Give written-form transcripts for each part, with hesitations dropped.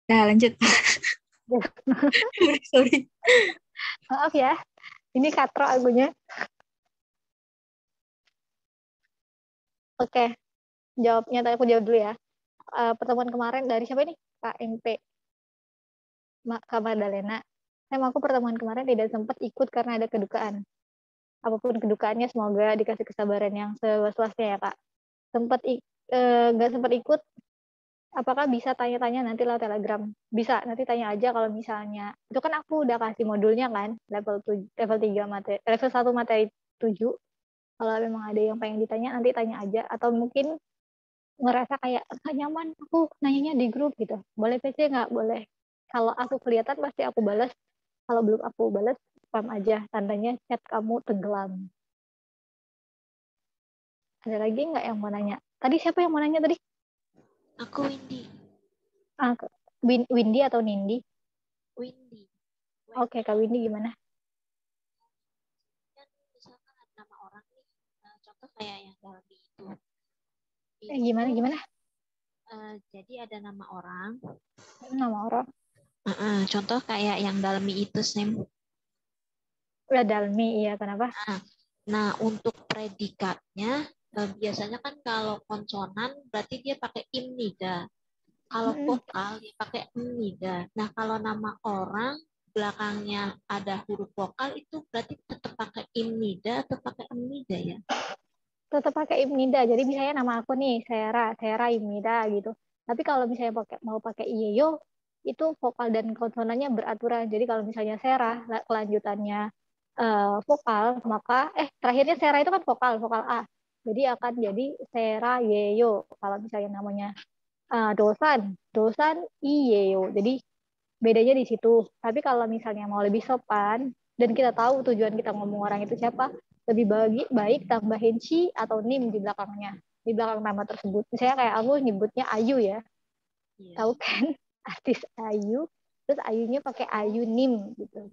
Nah, lanjut. Sorry. Maaf ya, ini katro agunya. Oke, jawabnya tadi aku jawab dulu ya. Pertemuan kemarin dari siapa ini? Kak MP, Kak Madalena. Aku pertemuan kemarin tidak sempat ikut karena ada kedukaan. Apapun kedukaannya, semoga dikasih kesabaran yang seluas-luasnya ya Kak. Nggak sempat ikut. Apakah bisa tanya-tanya nanti lewat Telegram? Bisa, nanti tanya aja kalau misalnya. Itu kan aku udah kasih modulnya kan, level 7, level 3 materi, level 1 materi 7. Kalau memang ada yang pengen ditanya, nanti tanya aja. Atau mungkin ngerasa kayak nggak nyaman, aku nanyanya di grup gitu. Boleh PC nggak? Boleh. Kalau aku kelihatan pasti aku balas. Kalau belum aku balas, spam aja. Tandanya chat kamu tenggelam. Ada lagi nggak yang mau nanya? Tadi siapa yang mau nanya tadi? Aku Windy. Ah, Windy atau Nindi? Windy. Oke, Kak Windy gimana? Kan misalkan ada nama orang nih, contoh kayak yang dalam itu. Gimana gimana? Jadi ada nama orang. Nama orang. Contoh kayak yang dalam itu, Sam. Udah Dalmi, iya kenapa? Nah, untuk predikatnya, biasanya kan kalau konsonan berarti dia pakai imnida. Kalau vokal dia pakai imnida. Nah, kalau nama orang belakangnya ada huruf vokal itu berarti tetap pakai imnida atau pakai imnida ya? Tetap pakai Imnida. Jadi misalnya nama aku nih, Sera Imnida gitu. Tapi kalau misalnya mau pakai Iyeyo, itu vokal dan konsonannya beraturan. Jadi kalau misalnya Sera, kelanjutannya vokal, maka terakhirnya Sera itu kan vokal A. Jadi akan jadi Sera Yeyo. Kalau misalnya namanya Dosan Iyeyo. Jadi bedanya di situ. Tapi kalau misalnya mau lebih sopan dan kita tahu tujuan kita ngomong orang itu siapa, lebih baik tambahin si atau nim di belakangnya, di belakang nama tersebut. Misalnya kayak aku nyebutnya Ayu ya, Iya. tahu kan artis Ayu, terus Ayunya pakai Ayu Nim gitu,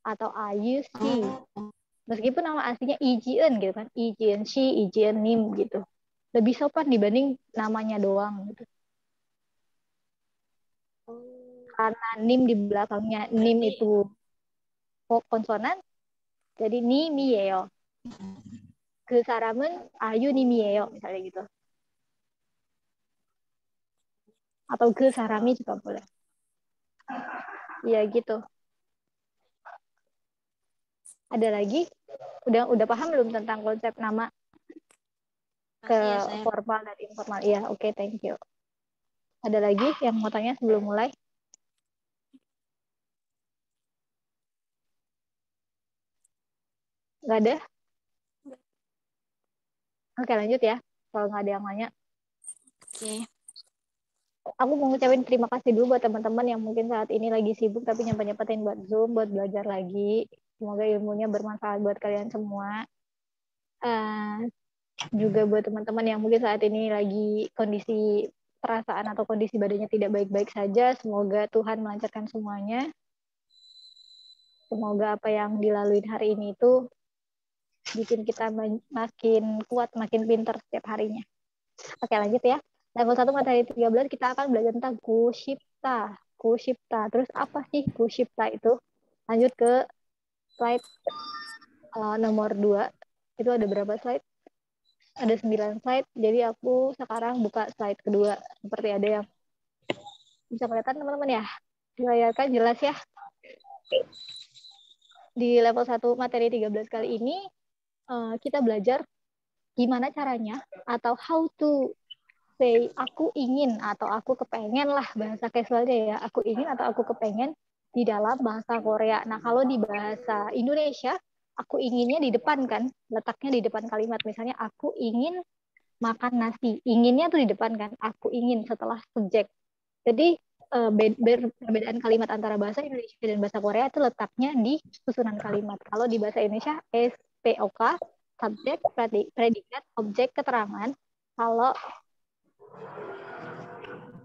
atau Ayu si. Oh, Meskipun nama aslinya Ijien gitu kan, Ijien si, Ijien Nim gitu. Lebih sopan dibanding namanya doang gitu. oh, Karena Nim di belakangnya, Nim berarti itu konsonan, jadi ni mi yeo. Ke saram은 아유님이에요 misalnya gitu, atau ke sarami juga boleh. Iya gitu. Ada lagi? Udah paham belum tentang konsep nama ke masih ya saya. formal dan informal? Iya, oke, thank you. Ada lagi yang mau tanya sebelum mulai? Nggak ada? Oke, lanjut ya. Kalau nggak ada yang nanya, Oke. aku mau ngucapin terima kasih dulu buat teman-teman yang mungkin saat ini lagi sibuk tapi nyempetin buat Zoom, buat belajar lagi. Semoga ilmunya bermanfaat buat kalian semua. Uh, Juga buat teman-teman yang mungkin saat ini lagi kondisi perasaan atau kondisi badannya tidak baik-baik saja, semoga Tuhan melancarkan semuanya. Semoga apa yang dilalui hari ini itu bikin kita makin kuat, makin pintar setiap harinya. Oke, lanjut ya. Level 1 materi 13 kita akan belajar tentang Kushipta. Kushipta. Terus apa sih Kushipta itu? Lanjut ke slide nomor 2. Itu ada berapa slide? Ada 9 slide, jadi aku sekarang buka slide kedua. Seperti ada yang bisa kelihatan teman-teman ya. Dilayarkan jelas ya. Di level 1 materi 13 kali ini, kita belajar gimana caranya atau how to say aku ingin atau aku kepengen lah, bahasa casualnya ya. Aku ingin atau aku kepengen di dalam bahasa Korea. Nah, kalau di bahasa Indonesia, aku inginnya di depan kan, letaknya di depan kalimat. Misalnya aku ingin makan nasi. Inginnya tuh di depan kan. Aku ingin setelah subjek. Jadi perbedaan kalimat antara bahasa Indonesia dan bahasa Korea itu letaknya di susunan kalimat. Kalau di bahasa Indonesia SPOK, subjek, predikat, objek, keterangan. Kalau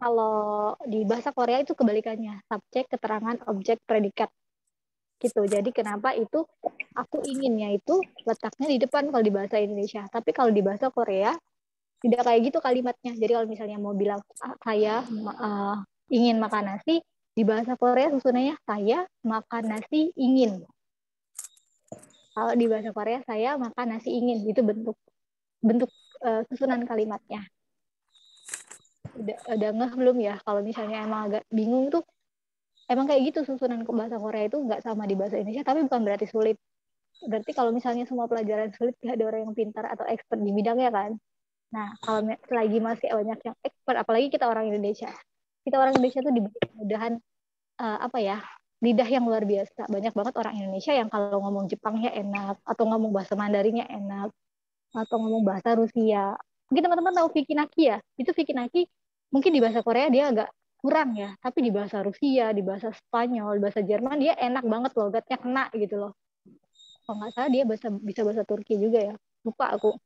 kalau di bahasa Korea itu kebalikannya, subjek, keterangan, objek, predikat gitu. Jadi kenapa itu aku inginnya itu letaknya di depan kalau di bahasa Indonesia. Tapi kalau di bahasa Korea tidak kayak gitu kalimatnya. Jadi kalau misalnya mau bilang saya ingin makan nasi, di bahasa Korea susunannya saya makan nasi ingin. Kalau di bahasa Korea saya makan nasi ingin, itu bentuk bentuk susunan kalimatnya. Udah ngeh belum ya? Kalau misalnya emang agak bingung tuh, emang kayak gitu susunan ke bahasa Korea itu nggak sama di bahasa Indonesia, tapi bukan berarti sulit. Berarti kalau misalnya semua pelajaran sulit, gak ada orang yang pintar atau expert di bidangnya kan. Nah, kalau selagi masih banyak yang expert, apalagi kita orang Indonesia. Kita orang Indonesia tuh diberi kemudahan apa ya, lidah yang luar biasa. Banyak banget orang Indonesia yang kalau ngomong Jepangnya enak, atau ngomong bahasa Mandarinnya enak, atau ngomong bahasa Rusia. Mungkin teman-teman tahu Vicky Naki ya? Itu Vicky Naki mungkin di bahasa Korea dia agak kurang ya, tapi di bahasa Rusia, di bahasa Spanyol, di bahasa Jerman dia enak banget, logatnya kena gitu loh. Kalau nggak salah dia bisa bahasa Turki juga ya. Lupa aku.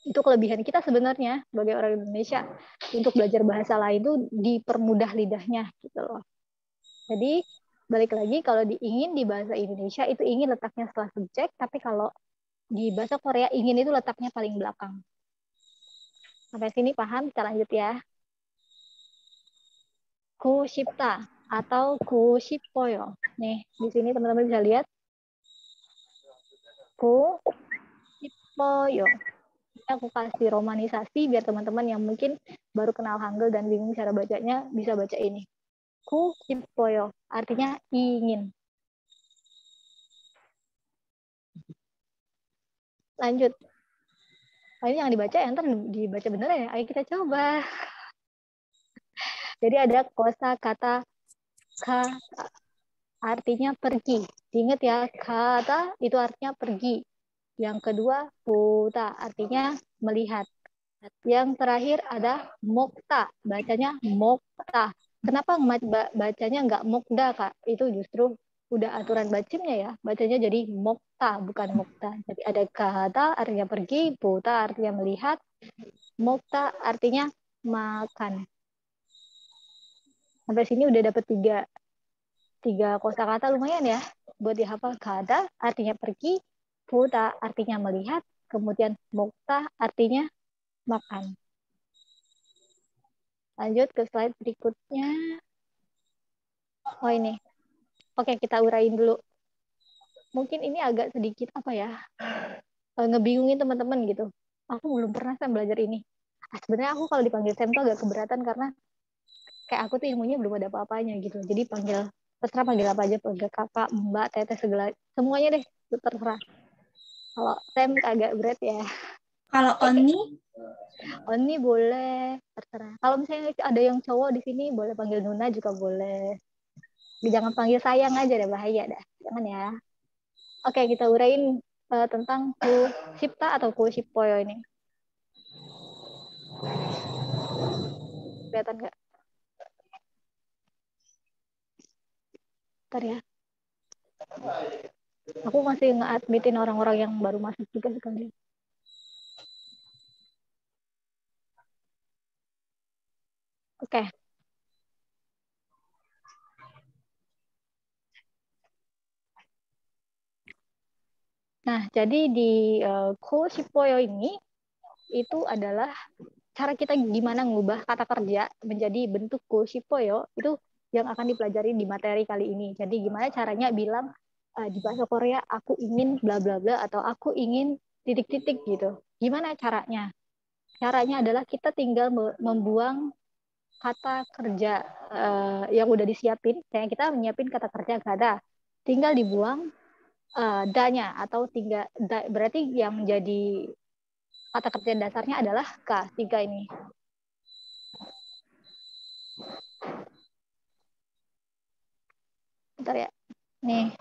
Itu kelebihan kita sebenarnya sebagai orang Indonesia untuk belajar bahasa lain tuh dipermudah lidahnya gitu loh. Jadi balik lagi kalau diingin di bahasa Indonesia itu ingin letaknya setelah subjek, tapi kalau di bahasa Korea ingin itu letaknya paling belakang. Sampai sini paham? Kita lanjut ya. Kushipta atau kushipoyo. Nih, di sini teman-teman bisa lihat kushipoyo. Aku kasih romanisasi biar teman-teman yang mungkin baru kenal Hangul dan bingung cara bacanya bisa baca ini. Kushipoyo artinya ingin. Lanjut. Ini yang dibaca, yang ntar dibaca beneran ya. Ayo kita coba. Jadi ada kosa kata ka artinya pergi. Ingat ya, kata itu artinya pergi. Yang kedua, puta artinya melihat. Yang terakhir ada mokta, bacanya mokta. Kenapa bacanya nggak mokda, Kak? Itu justru udah aturan bacimnya ya. Bacanya jadi mokta, bukan mokta. Jadi ada kata artinya pergi, puta artinya melihat, mokta artinya makan. Sampai sini udah dapet tiga kosakata lumayan ya buat dihafal. Kata artinya pergi, puta artinya melihat, kemudian mokta artinya makan. Lanjut ke slide berikutnya. Oh ini. Oke, kita uraiin dulu. Mungkin ini agak sedikit apa ya, ngebingungin teman-teman gitu. Aku belum pernah Sam belajar ini. Sebenarnya aku kalau dipanggil Sam tuh agak keberatan karena kayak aku tuh ilmunya belum ada apa-apanya gitu. Jadi terserah panggil apa aja, panggil kakak, mbak, teteh, segala, semuanya deh, terserah. Kalau Sam agak berat ya. Kalau Oni? Oni boleh, terserah. Kalau misalnya ada yang cowok di sini, boleh panggil Nuna juga boleh. Jangan panggil sayang aja deh, bahaya dah. Jangan ya. Oke, kita urain tentang Kusipta atau Kusipoyo ini. Kelihatan nggak? Bentar ya. Aku masih nge-admitin orang-orang yang baru masuk juga sekali. Oke. Nah, jadi di Kusipoyo ini itu adalah cara kita gimana ngubah kata kerja menjadi bentuk Kusipoyo itu yang akan dipelajari di materi kali ini. Jadi gimana caranya bilang di bahasa Korea aku ingin bla bla bla atau aku ingin titik-titik gitu. Gimana caranya? Caranya adalah kita tinggal membuang kata kerja yang udah disiapin. Kayak kita menyiapin kata kerja gak ada. Tinggal dibuang da-nya atau berarti yang jadi kata kerja dasarnya adalah K, 3 ini. Bentar ya. Nih.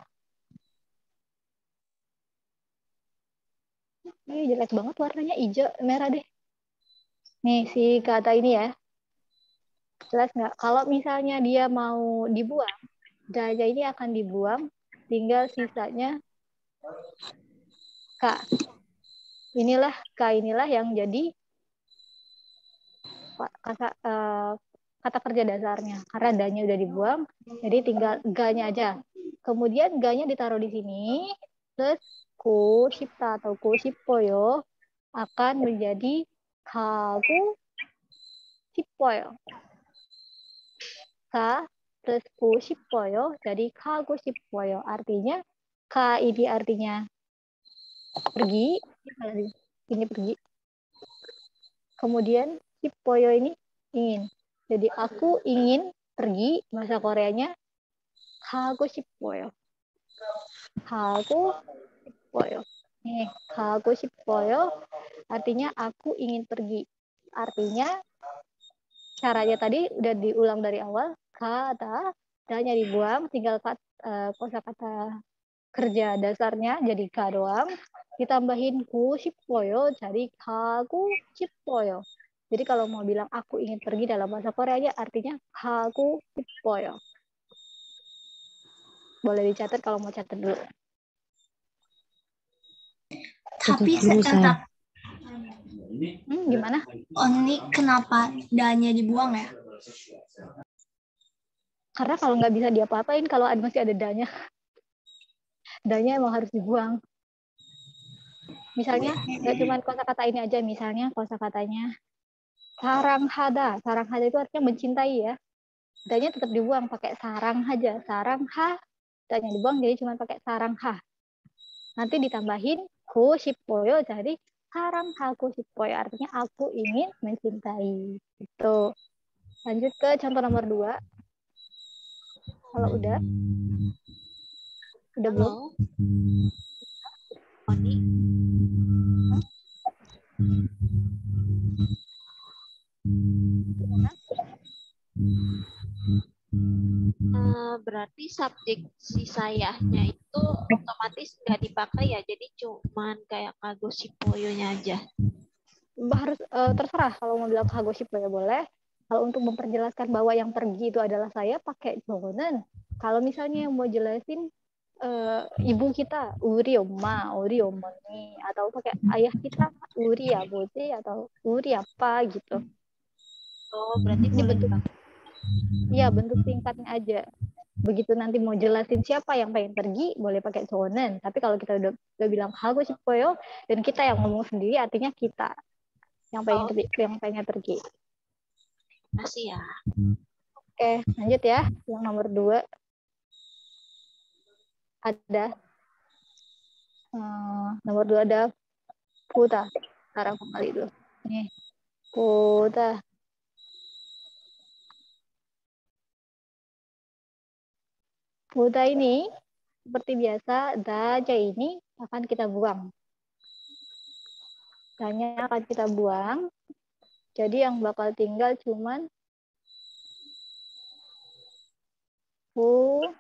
Ini jelek banget warnanya, hijau, merah deh. Nih si kata ini ya. Jelas nggak? Kalau misalnya dia mau dibuang, daya ini akan dibuang, tinggal sisanya K. Inilah K inilah yang jadi kata kerja dasarnya. Karena danya udah dibuang, jadi tinggal ga-nya aja. Kemudian ga-nya ditaruh di sini, terus kushipta atau kushipoyo akan menjadi kagu sipoyo. ka plus 고 싶어요. Jadi 가고 싶어요. Artinya ka ini artinya pergi, ini pergi. Kemudian 싶어요 ini ingin. Jadi aku ingin pergi, bahasa Koreanya 가고 싶어요. 가고 싶어요. Nih, 가고 싶어요 artinya aku ingin pergi. Artinya caranya tadi udah diulang dari awal. Kata, danya dibuang, tinggal kosakata kerja dasarnya jadi ka doang. Ditambahin ku 싶어요 jadi 가고 싶어요. Jadi kalau mau bilang aku ingin pergi dalam bahasa Korea artinya 가고 싶어요. Boleh dicatat kalau mau catat dulu. Tapi gimana? Ini kenapa danya dibuang ya? Karena kalau nggak bisa diapa-apain kalau masih ada danya. Danya emang harus dibuang. Misalnya nggak cuma kosakata ini aja, misalnya kosakatanya saranghada. Saranghada itu artinya mencintai ya. Danya tetap dibuang pakai sarang aja. Sarangha, danya dibuang jadi cuma pakai sarangha. Nanti ditambahin ku 싶어요 jadi saranghaku 싶어요 artinya aku ingin mencintai. Itu. Lanjut ke contoh nomor 2. Kalau udah belum? Oni. Berarti subjek si sayahnya itu otomatis nggak dipakai ya, jadi cuman kayak kago sipoyonya aja. Harus terserah kalau mau bilang kago sipoyo boleh. Kalau untuk memperjelaskan bahwa yang pergi itu adalah saya pakai jonen. Kalau misalnya yang mau jelasin ibu kita uri omoni atau pakai ayah kita uri abuji atau uri apa gitu. Oh, berarti ini bentuk bentuk singkatnya aja. Begitu nanti mau jelasin siapa yang pengen pergi boleh pakai jonen. Tapi kalau kita udah bilang hago sipoyo dan kita yang ngomong sendiri artinya kita yang pengen pergi. Masih ya. Oke, lanjut ya. Yang nomor 2 ada nomor 2 ada puta. Sekarang kembali dulu. Nih, puta. Puta ini seperti biasa, daja ini akan kita buang. Danya akan kita buang. Jadi yang bakal tinggal cuman puta.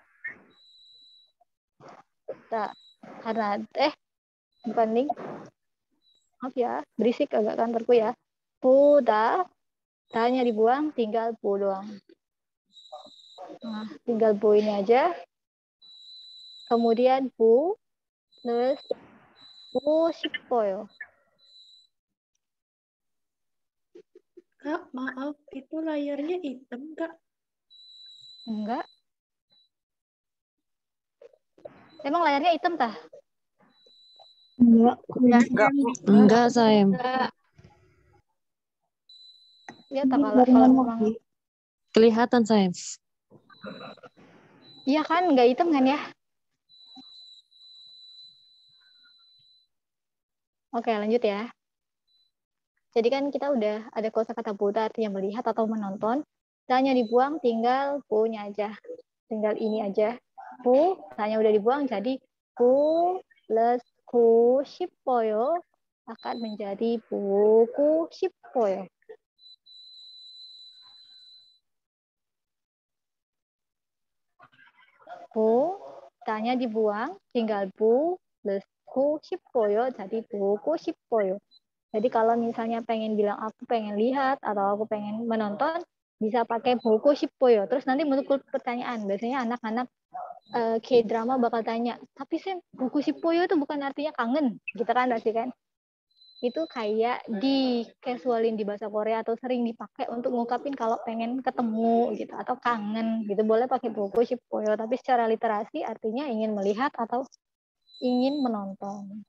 Karena bukan nih. Maaf ya, berisik agak kantorku ya. Puta, tanya dibuang, tinggal pu doang. Nah, tinggal pu ini aja. Kemudian pu plus pu 싶어요. Kak, maaf, itu layarnya hitam, Kak? Enggak. Emang layarnya hitam tah? Enggak, saya. Ya, tak kalau memang Kelihatan, saya. iya kan, nggak hitam kan ya? Oke, lanjut ya. Jadi kan kita udah ada kosakata buta artinya melihat atau menonton. Tanya dibuang, tinggal punya aja. Tinggal ini aja. Pu, tanya udah dibuang, jadi pu plus ku 싶어요 akan menjadi buku 싶어요. pu, tanya dibuang, tinggal pu plus ku 싶어요 jadi buku 싶어요. Jadi kalau misalnya pengen bilang aku pengen lihat atau aku pengen menonton, bisa pakai buku 싶어요. Terus nanti muncul pertanyaan. Biasanya anak-anak K-drama bakal tanya, tapi Sam, buku 싶어요 itu bukan artinya kangen. Gitu kan pasti kan? Itu kayak di casualin di bahasa Korea atau sering dipakai untuk ngungkapin kalau pengen ketemu gitu atau kangen gitu. Boleh pakai buku 싶어요, tapi secara literasi artinya ingin melihat atau ingin menonton.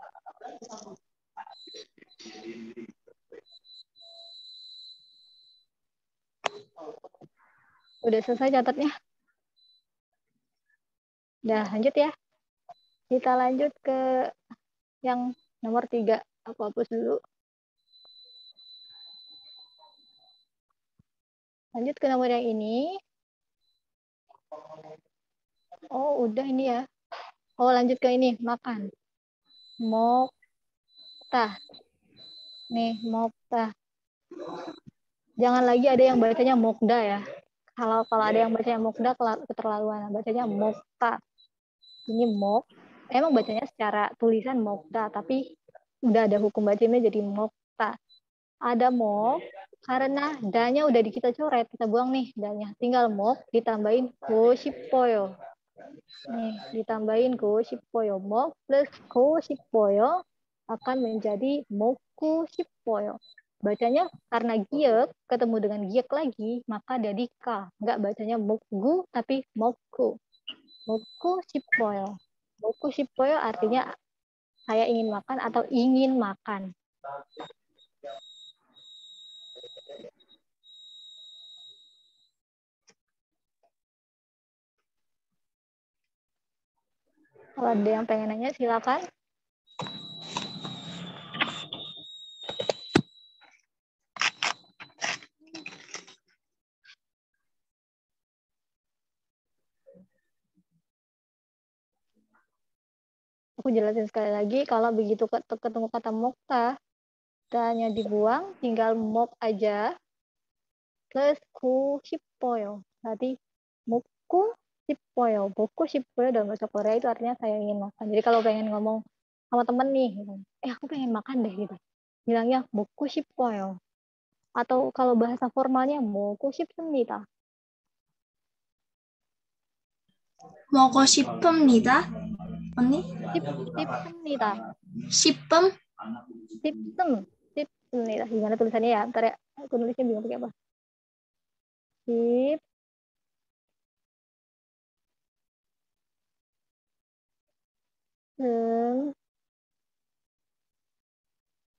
Udah selesai catatnya? Udah lanjut ya. Kita lanjut ke yang nomor 3. Aku hapus dulu. Lanjut ke nomor yang ini. Oh, udah ini ya. Oh, lanjut ke ini, makan. Mokta. Nih, mokta. Jangan lagi ada yang bacanya mokda ya. Kalau ada yang bacanya mokda keterlaluan, bacanya mokta. Ini mok. Emang bacanya secara tulisan mokta, tapi udah ada hukum bacanya jadi mokta. Ada mok karena danya udah kita coret, kita buang nih danya. Tinggal mok ditambahin koshipoyo. Nih, ditambahin koshipoyo. Mok plus koshipoyo akan menjadi moku shipoyo. Bacanya karena giek ketemu dengan giek lagi, maka jadi ka. Enggak bacanya mokgu tapi moku. Moku shipoyo. Moku shipoyo artinya saya ingin makan atau ingin makan. Kalau ada yang pengen nanya silakan. Aku jelasin sekali lagi, kalau begitu ketemu kata mokta, tanya dibuang, tinggal mok aja, plus ku shipoyo. Berarti moku shipoyo. Boku shipoyo dalam bahasa Korea itu artinya saya ingin makan. Jadi kalau pengen ngomong sama temen nih, gitu, aku pengen makan deh gitu. Bilangnya boku shipoyo. Atau kalau bahasa formalnya moku shipnita. 먹고 싶습니다. 언니? Shipnita. 싶음? Shipnita. Gimana tulisannya ya? Ntar ya, aku nulisnya bingung pakai apa. Ship.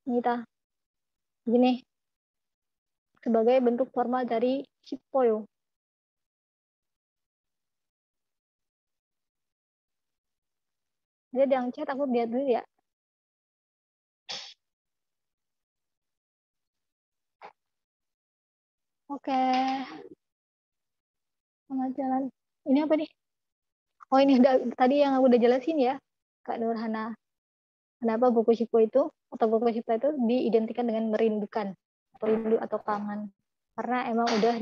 Nita. Gini, sebagai bentuk formal dari shipoyo. Dia yang chat, aku lihat dulu ya. Oke. Selamat jalan. Ini apa nih? Oh, ini tadi yang aku udah jelasin ya, Kak Nurhana. Kenapa buku Shipo itu, atau buku Shipo itu diidentikan dengan merindukan, atau rindu atau kangen. Karena emang udah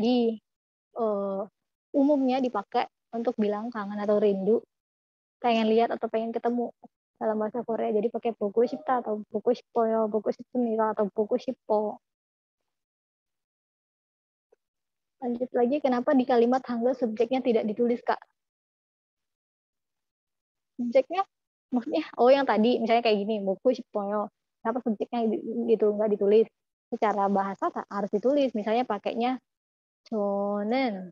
umumnya dipakai untuk bilang kangen atau rindu, pengen lihat atau pengen ketemu dalam bahasa Korea. Jadi pakai buku Shipta atau buku Shippoyo, buku Shippunira atau buku Shippo. Lanjut lagi, kenapa di kalimat Hangul subjeknya tidak ditulis, Kak? Subjeknya, maksudnya, oh yang tadi, misalnya kayak gini, buku Shippoyo. Kenapa subjeknya gitu nggak ditulis? Secara bahasa harus ditulis. Misalnya pakainya jonen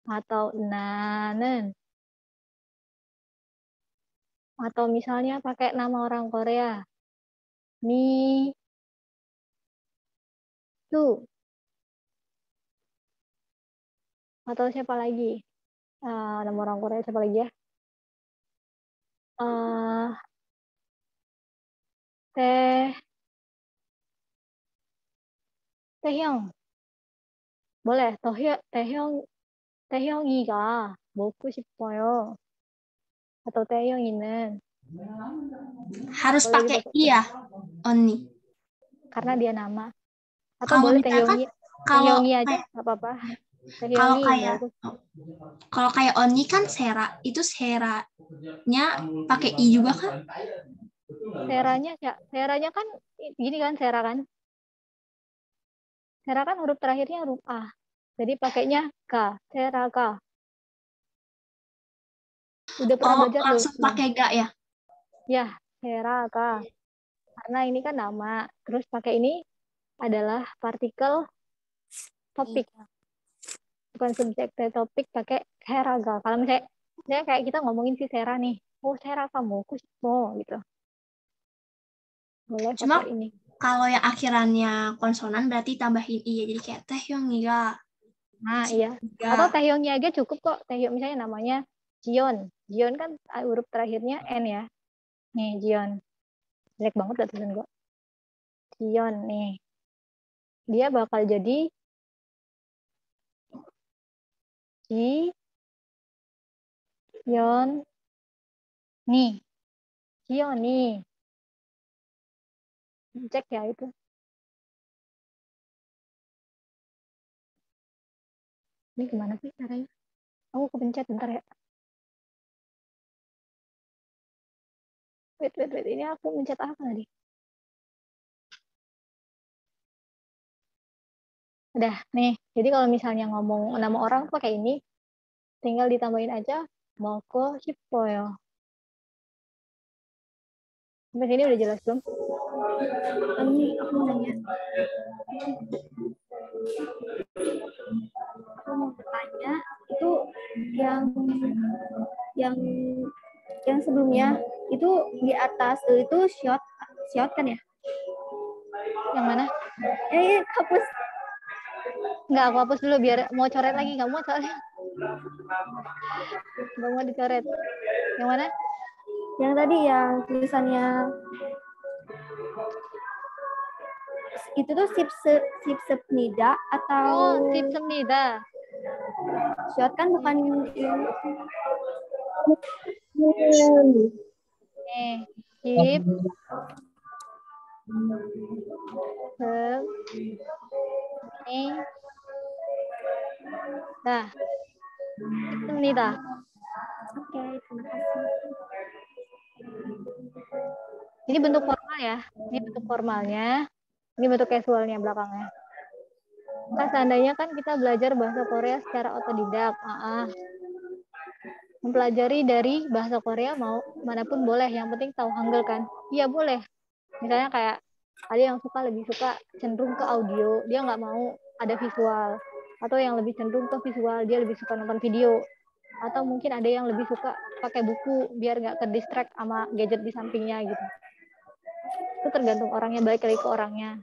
atau nanen. Atau misalnya pakai nama orang Korea. Mi, tu. Atau siapa lagi? Nama orang Korea siapa lagi ya? Taehyung. Boleh. Taehyung이가 먹고 싶어요. Atau Taehyung이는. Harus Boleh pakai dipakai. iya, Oni. Karena dia nama. Atau Kalau boleh misalkan Taehyungi aja, kayak nggak apa-apa. kalau Taehyungi kayak bagus. kalau kayak Oni kan Sera, itu Seranya pakai i juga kan? Seranya kan gini kan, Sera kan. Sera kan huruf terakhirnya huruf A. Jadi pakainya K, Sera K. Udah pernah belajar belum? Langsung pakai ga ya? Ya, Sera K. Karena ini kan nama. Terus pakai ini adalah partikel topik. Bukan subjek, topik pakai Seraga. Kalau misalnya kayak kita ngomongin si Sera nih. Oh, Sera kamu, kusmo gitu. Boleh Cuma pakai ini. kalau yang akhirannya konsonan berarti tambahin i ya. Jadi kayak Taehyung이가 Nah, iya. Atau Taehyungnya aja cukup kok. Taehyung misalnya namanya Jion. Jion kan huruf terakhirnya N ya. Nih, Jion. Jelek banget lah tulisan gue. Jion nih. Dia bakal jadi Jion nih. Jion nih. Cek ya itu. Ini gimana sih caranya? Aku kepencet bentar ya. Wait. Ini aku mencet apa tadi? Udah, nih. Jadi kalau misalnya ngomong nama orang tuh pakai ini, tinggal ditambahin aja Moko Shippoyo. Sampai sini udah jelas belum? Ini aku mau nanya. Aku mau bertanya, itu yang sebelumnya itu di atas itu shot kan ya? Yang mana? Hapus. Nggak, aku hapus dulu biar mau coret lagi. Nggak mau soalnya. Nggak mau dicoret. Yang mana? Yang tadi yang tulisannya itu tuh sipsepnida atau Oh, sipsemnida. shot kan bukan Nih, sip. Ini. Dah. Sipsemnida. Oke, terima kasih. Ini bentuk formal ya. Ini bentuk formalnya. Ini bentuk casualnya belakangnya. Kan seandainya kan kita belajar bahasa Korea secara otodidak. Mempelajari dari bahasa Korea mau manapun boleh. Yang penting tahu Hangul kan. Iya boleh. Misalnya kayak ada yang lebih suka cenderung ke audio. Dia nggak mau ada visual. Atau yang lebih cenderung ke visual. Dia lebih suka nonton video. Atau mungkin ada yang lebih suka pakai buku biar nggak ke distract sama gadget di sampingnya gitu. Itu tergantung orangnya, balik lagi ke orangnya.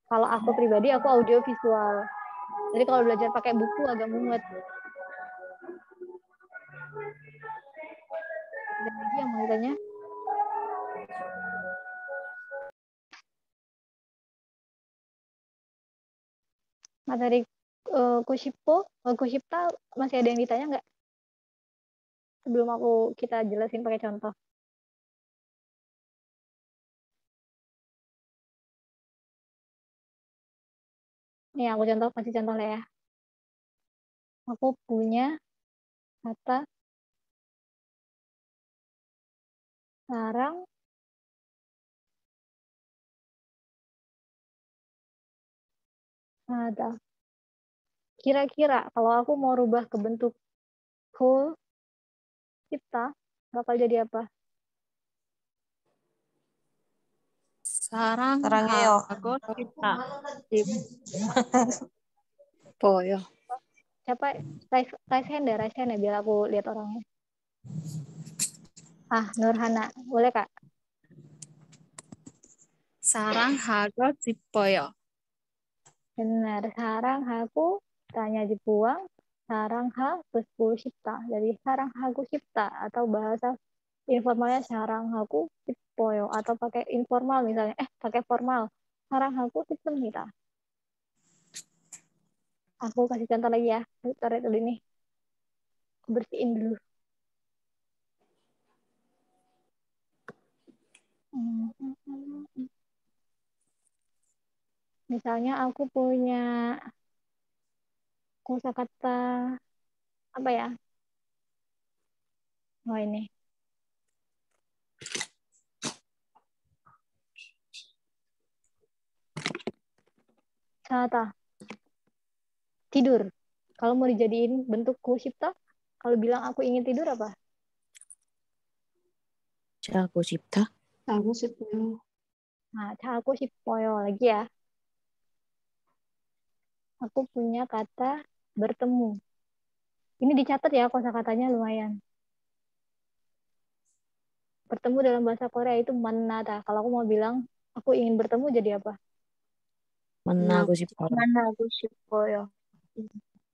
Kalau aku pribadi, aku audio visual. Jadi kalau belajar pakai buku agak mumet. Ada lagi yang mau ditanya? Materi Kushipta masih ada yang ditanya nggak? Sebelum kita jelasin pakai contoh. Nih aku kasih contoh lah ya. Aku punya kata sarang ada. Kira-kira kalau aku mau rubah ke bentuk whole cipta, bakal jadi apa? Saranghayo. Aku kita. Poyo. Siapa? Raise hand ya biar aku lihat orangnya. Nurhana. Boleh Kak? Saranghago Sipoyo. Benar. Sarang haku tanya dibuang. Sarang ha plus cipta. Jadi sarang haku cipta atau bahasa informalnya sarang haku cipoyo atau pakai informal misalnya. Pakai formal. Sarang haku sistem kita. Aku kasih contoh lagi ya. Coret dulu nih. Bersihin dulu. Misalnya aku punya kosakata apa ya? Oh ini. Sata. Tidur. Kalau mau dijadiin bentuk kusipta, kalau bilang aku ingin tidur apa? Aku cipta. Aku sipyo. Nah, aku sipoyo lagi ya. Aku punya kata bertemu. Ini dicatat ya kosakatanya lumayan. Bertemu dalam bahasa Korea itu manada. Kalau aku mau bilang aku ingin bertemu jadi apa? Mana aku cipta. Mana aku sipoyo.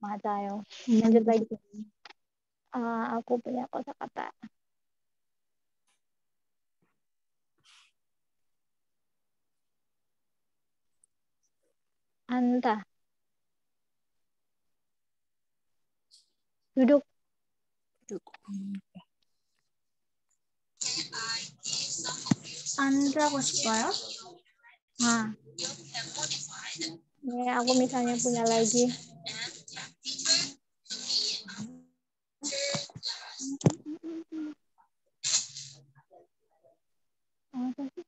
Mateo. Lanjut lagi. Aku punya kosakata. Anta. Duduk. 앉아고 싶어요? Nah, ini aku misalnya punya lagi. Apa sih?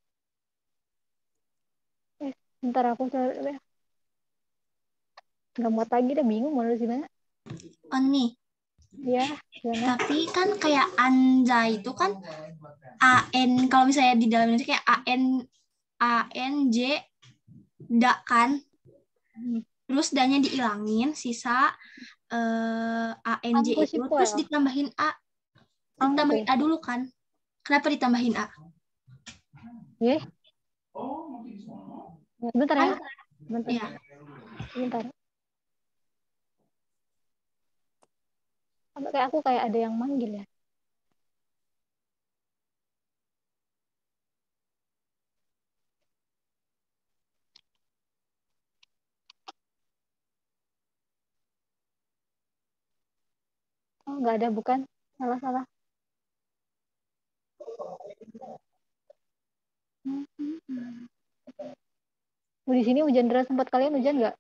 Bentar aku cari deh. Nggak muat lagi deh, bingung mau nulis gimana. 언니, Ya, gimana? tapi kan kayak anja itu kan an, kalau misalnya di dalam Indonesia kayak anj da kan, terus danya dihilangin, sisa anj Angku itu, sipo terus ya? ditambahin Angku. dulu kan? Kenapa ditambahin a? Ya, bentar ya. Kan? Bentar. Ya, Bentar. Kayak aku kayak ada yang manggil ya. Oh, nggak ada, bukan. Salah. Di sini hujan deras, tempat kalian hujan nggak?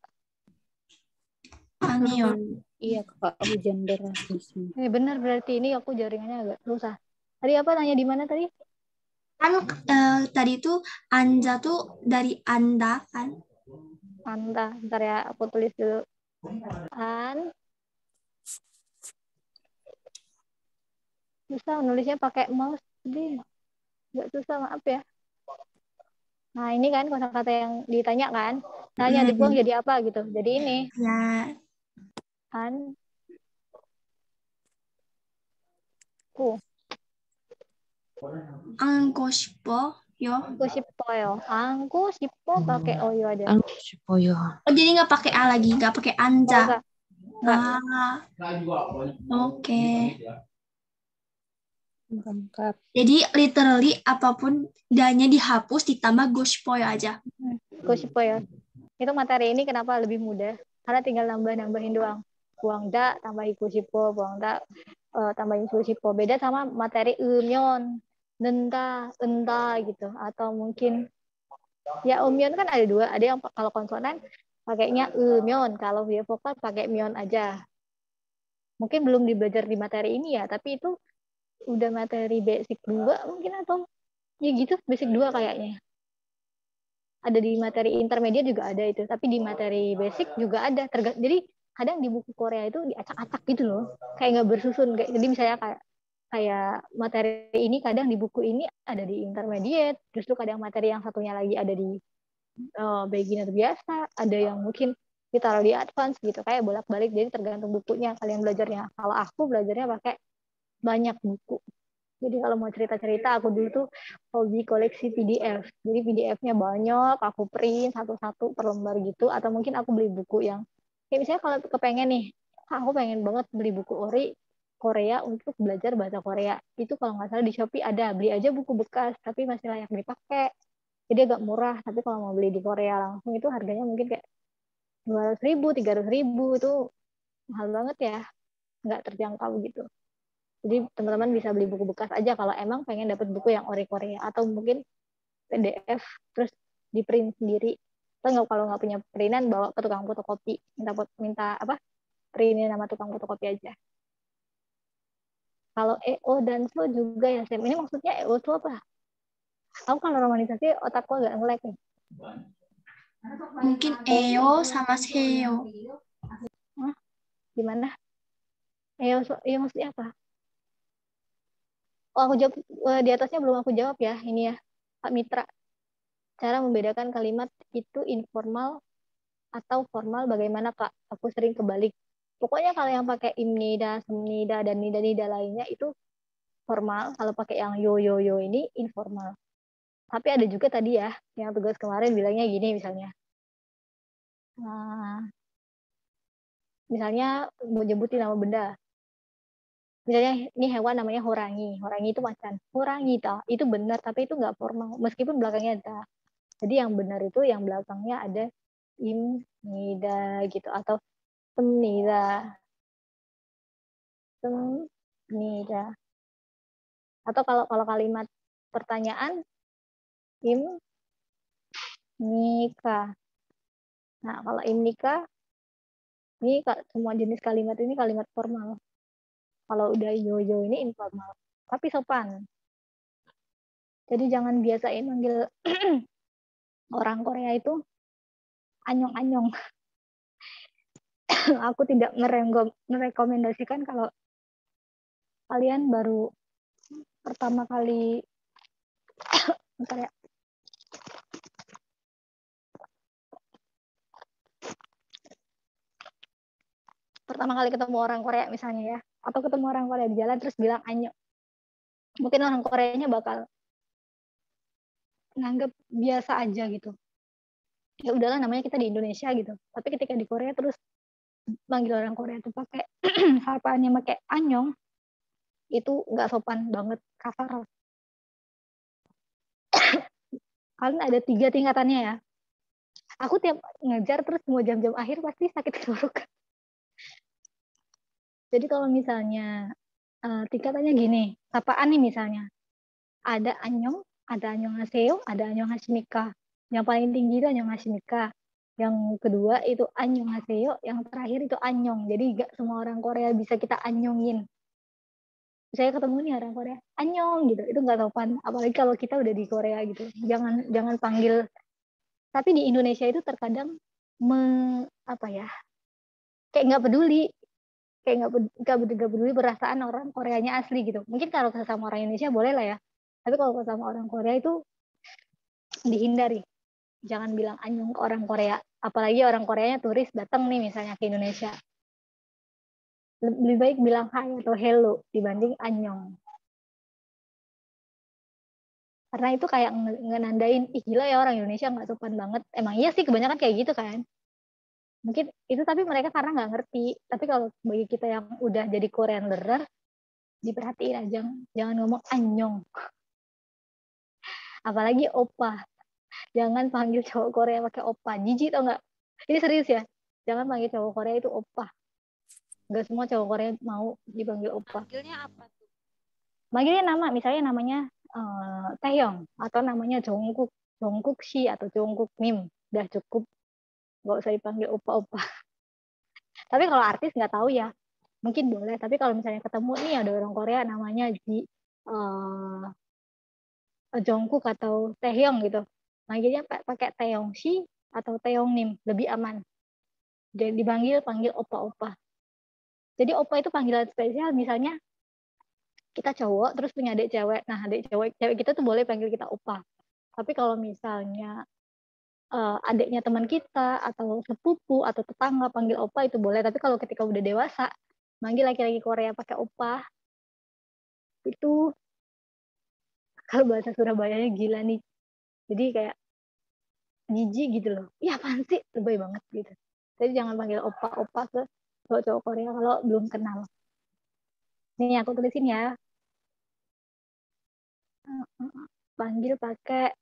아니요. Iya kak, hujan deras di sini. Benar, berarti ini aku jaringannya agak susah. Tadi apa nanya di mana tadi? Kan tadi tuh anja tuh dari anda kan? Anta, bentar ya, aku tulis dulu. Susah nulisnya pakai mouse, jadi nggak susah, maaf ya. Nah, ini kan kosakata yang ditanya kan. Tanya dibuang jadi apa gitu. Jadi ini Ya, ku angko 싶어 yo. angku sipo yo. Angku sipo pakai oyo aja. Angku sipoyo. Oh, jadi nggak pakai a lagi, nggak pakai anja. Enggak. Oke. Lengkap. Jadi literally apapun danya dihapus ditambah gospoy aja. Ku sipo ya. Itu materi ini kenapa lebih mudah? Karena tinggal nambahin doang. Buang da, tambahin ku sipo, buang da, tambahin ku sipo. Beda sama materi umyon, denta, enta gitu. Atau mungkin ya umyon kan ada dua. Ada yang kalau konsonan pakainya umyon, kalau dia vokal pakai myon aja. Mungkin belum dibelajar di materi ini ya, tapi itu udah materi basic 2 mungkin, atau ya gitu, basic 2 kayaknya. Ada di materi intermediate juga ada itu, tapi di materi basic juga ada. Jadi kadang di buku Korea itu diacak-acak gitu loh, kayak nggak bersusun. Jadi misalnya kayak materi ini kadang di buku ini ada di intermediate, justru kadang materi yang satunya lagi ada di beginner biasa, ada yang mungkin ditaruh di advance gitu, kayak bolak-balik. Jadi tergantung bukunya kalian belajarnya. Kalau aku belajarnya pakai banyak buku. Jadi kalau mau cerita-cerita, aku dulu tuh hobi koleksi PDF. Jadi PDF-nya banyak, aku print satu-satu per lembar gitu. Atau mungkin aku beli buku yang, kayak misalnya kalau kepengen nih, aku pengen banget beli buku ori Korea untuk belajar bahasa Korea. Itu kalau nggak salah di Shopee ada, beli aja buku bekas, tapi masih layak dipakai. Jadi agak murah, tapi kalau mau beli di Korea langsung itu harganya mungkin kayak 200.000, 300.000, itu mahal banget ya, nggak terjangkau gitu. Jadi teman-teman bisa beli buku bekas aja kalau emang pengen dapat buku yang ori Korea, atau mungkin PDF terus di print sendiri. Atau kalau nggak punya printan, bawa ke tukang fotokopi, minta apa, printin sama tukang fotokopi aja. Kalau EO dan SO juga ya, Sam. Ini maksudnya EO SO apa? Aku kalau romanisasi otakku agak nge-lag nih. Mungkin eo sama seo. Hah? Gimana? EO SO, iya maksudnya apa? Oh, aku jawab di atasnya, belum aku jawab ya. Ini ya, Pak Mitra. Cara membedakan kalimat itu informal atau formal bagaimana, Kak? Aku sering kebalik. Pokoknya kalau yang pakai imnida, semnida, dan nida-nida lainnya itu formal. Kalau pakai yang yo ini informal. Tapi ada juga tadi ya, yang tugas kemarin bilangnya gini misalnya. misalnya mau nyebutin nama benda. Misalnya ini hewan namanya horangi. Horangi itu macan. Horangi itu benar, tapi itu nggak formal. Meskipun belakangnya ada. Jadi yang benar itu yang belakangnya ada nida gitu atau temnida. Temnida. Atau kalau kalimat pertanyaan nikah. Nah, kalau nikah ini semua jenis kalimat ini kalimat formal. Kalau udah yo-yo ini informal, tapi sopan. Jadi jangan biasain manggil orang Korea itu anyong-anyong. Aku tidak merekomendasikan kalau kalian baru pertama kali bentar ya. Pertama kali ketemu orang Korea misalnya ya, atau ketemu orang Korea di jalan terus bilang anyong. Mungkin orang Koreanya bakal nganggap biasa aja gitu. Ya udahlah namanya kita di Indonesia gitu. Tapi ketika di Korea terus manggil orang Korea itu pakai sapaannya pakai anyong, itu nggak sopan banget, kasar. Kalian ada 3 tingkatannya ya. Aku tiap ngajar terus mau jam-jam akhir pasti sakit tenggorokan. Jadi kalau misalnya tingkatannya gini, sapaan nih misalnya, ada anyong haseo, ada anyong hasimika. Yang paling tinggi itu anyong hasimika. Yang kedua itu anyong haseo, yang terakhir itu anyong. Jadi gak semua orang Korea bisa kita anyongin. Saya ketemu nih orang Korea, anyong gitu, itu nggak sopan. Apalagi kalau kita udah di Korea gitu, jangan panggil. Tapi di Indonesia itu terkadang kayak nggak peduli, kayak nggak peduli perasaan orang Koreanya asli gitu. Mungkin kalau sama orang Indonesia boleh lah ya, tapi kalau sama orang Korea itu dihindari. Jangan bilang anyong ke orang Korea, apalagi orang Koreanya turis datang nih misalnya ke Indonesia. Lebih baik bilang hai atau hello dibanding anyong. Karena itu kayak ngenandain, ih gila ya orang Indonesia nggak sopan banget. Emang iya sih kebanyakan kayak gitu kan. Mungkin itu tapi mereka karena nggak ngerti. Tapi kalau bagi kita yang udah jadi Korean learner, diperhatiin aja. Jangan ngomong anyong. Apalagi opa. Jangan panggil cowok Korea pakai opa. Jijik tau nggak? Ini serius ya. Jangan panggil cowok Korea itu opa. Nggak semua cowok Korea mau dipanggil opa. Panggilnya apa tuh? Manggilnya nama, misalnya namanya Taehyung atau namanya Jongkook Si atau Jongkook Mim, udah cukup, nggak usah dipanggil opa-opa. Tapi kalau artis nggak tahu ya, mungkin boleh. Tapi kalau misalnya ketemu nih ada orang Korea namanya Jongkook atau Taehyung gitu, manggilnya pakai Taehyung Si atau Taehyung Mim, lebih aman. Jadi panggil opa-opa. Jadi opa itu panggilan spesial, misalnya kita cowok terus punya adik cewek. Nah, adik cewek kita tuh boleh panggil kita opa. Tapi kalau misalnya adiknya teman kita atau sepupu atau tetangga panggil opa itu boleh. Tapi kalau ketika udah dewasa, manggil laki-laki Korea pakai opa, itu kalau bahasa Surabayanya gila nih. Jadi kayak jijik gitu loh. Ya apaan sih? Lebay banget gitu. Jadi jangan panggil opa-opa ke cowok-cowok Korea kalau belum kenal. Nih aku tulisin ya. Panggil pakai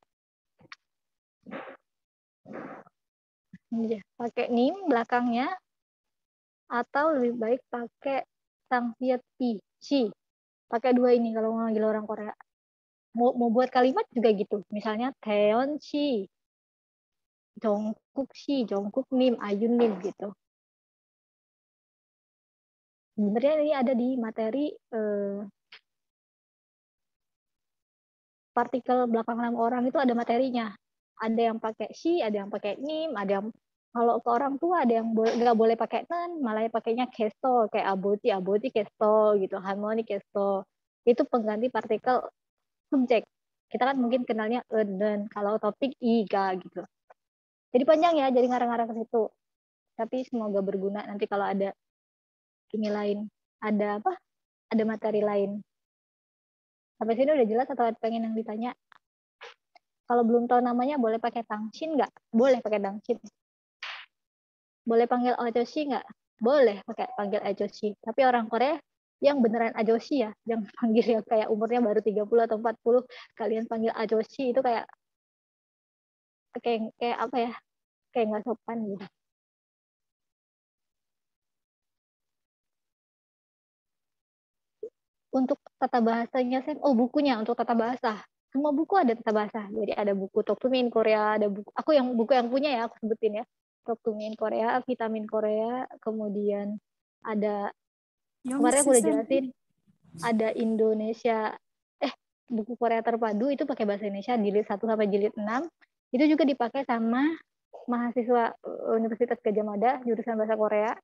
nim belakangnya, atau lebih baik pakai sangsiet si. Pakai 2 ini kalau mau manggil orang Korea. Mau buat kalimat juga gitu. Misalnya Taeyeon si, Jongkook Nim, Ayun Nim gitu. Sebenarnya ini ada di materi partikel belakang nama orang itu ada materinya. Ada yang pakai si, ada yang pakai nim, ada yang kalau ke orang tua ada yang nggak boleh pakai nen, malah pakainya kesto, kayak aboti kesto gitu, harmoni kesto. Itu pengganti partikel subjek. Kita kan mungkin kenalnya dan kalau topik iga gitu. Jadi panjang ya, jadi ngarang-ngarang ke situ. Tapi semoga berguna nanti kalau ada ini lain, ada apa? Ada materi lain. Sampai sini udah jelas atau pengen yang ditanya? Kalau belum tahu namanya boleh pakai Tangshin nggak? Boleh pakai Tangshin. Boleh panggil Ochoshi nggak? boleh pakai panggil ajoshi. Tapi orang Korea yang beneran ajoshi ya, yang panggil yang kayak umurnya baru 30 atau 40, kalian panggil ajoshi itu kayak kayak apa ya? Kayak nggak sopan gitu. Untuk tata bahasanya, bukunya untuk tata bahasa. Semua buku ada tata bahasa. Jadi ada buku Talk to Me in Korea, ada buku buku yang punya ya, aku sebutin ya. Talk to Me in Korea, Vitamin Korea, kemudian ada kemarin aku udah jelasin ada Indonesia buku Korea terpadu itu pakai bahasa Indonesia jilid 1 sampai jilid 6. Itu juga dipakai sama mahasiswa Universitas Gadjah Mada jurusan bahasa Korea.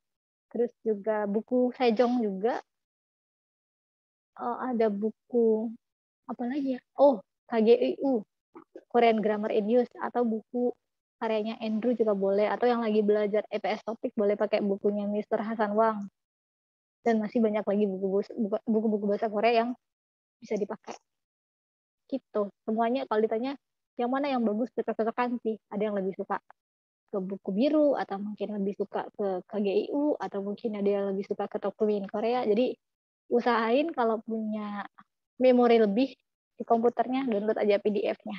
Terus juga buku Sejong juga. Ada buku apa lagi ya? KGIU, Korean Grammar in Use, atau buku karyanya Andrew juga boleh, atau yang lagi belajar EPS topik boleh pakai bukunya Mr. Hasan Wang. Dan masih banyak lagi buku-buku bahasa Korea yang bisa dipakai. Gitu. Semuanya kalau ditanya yang mana yang bagus, cocok-cocokan sih. Ada yang lebih suka ke buku biru, atau mungkin lebih suka ke KGIU, atau mungkin ada yang lebih suka ke Talk to Me in Korea. Jadi usahain kalau punya memori lebih di komputernya, download aja PDF-nya.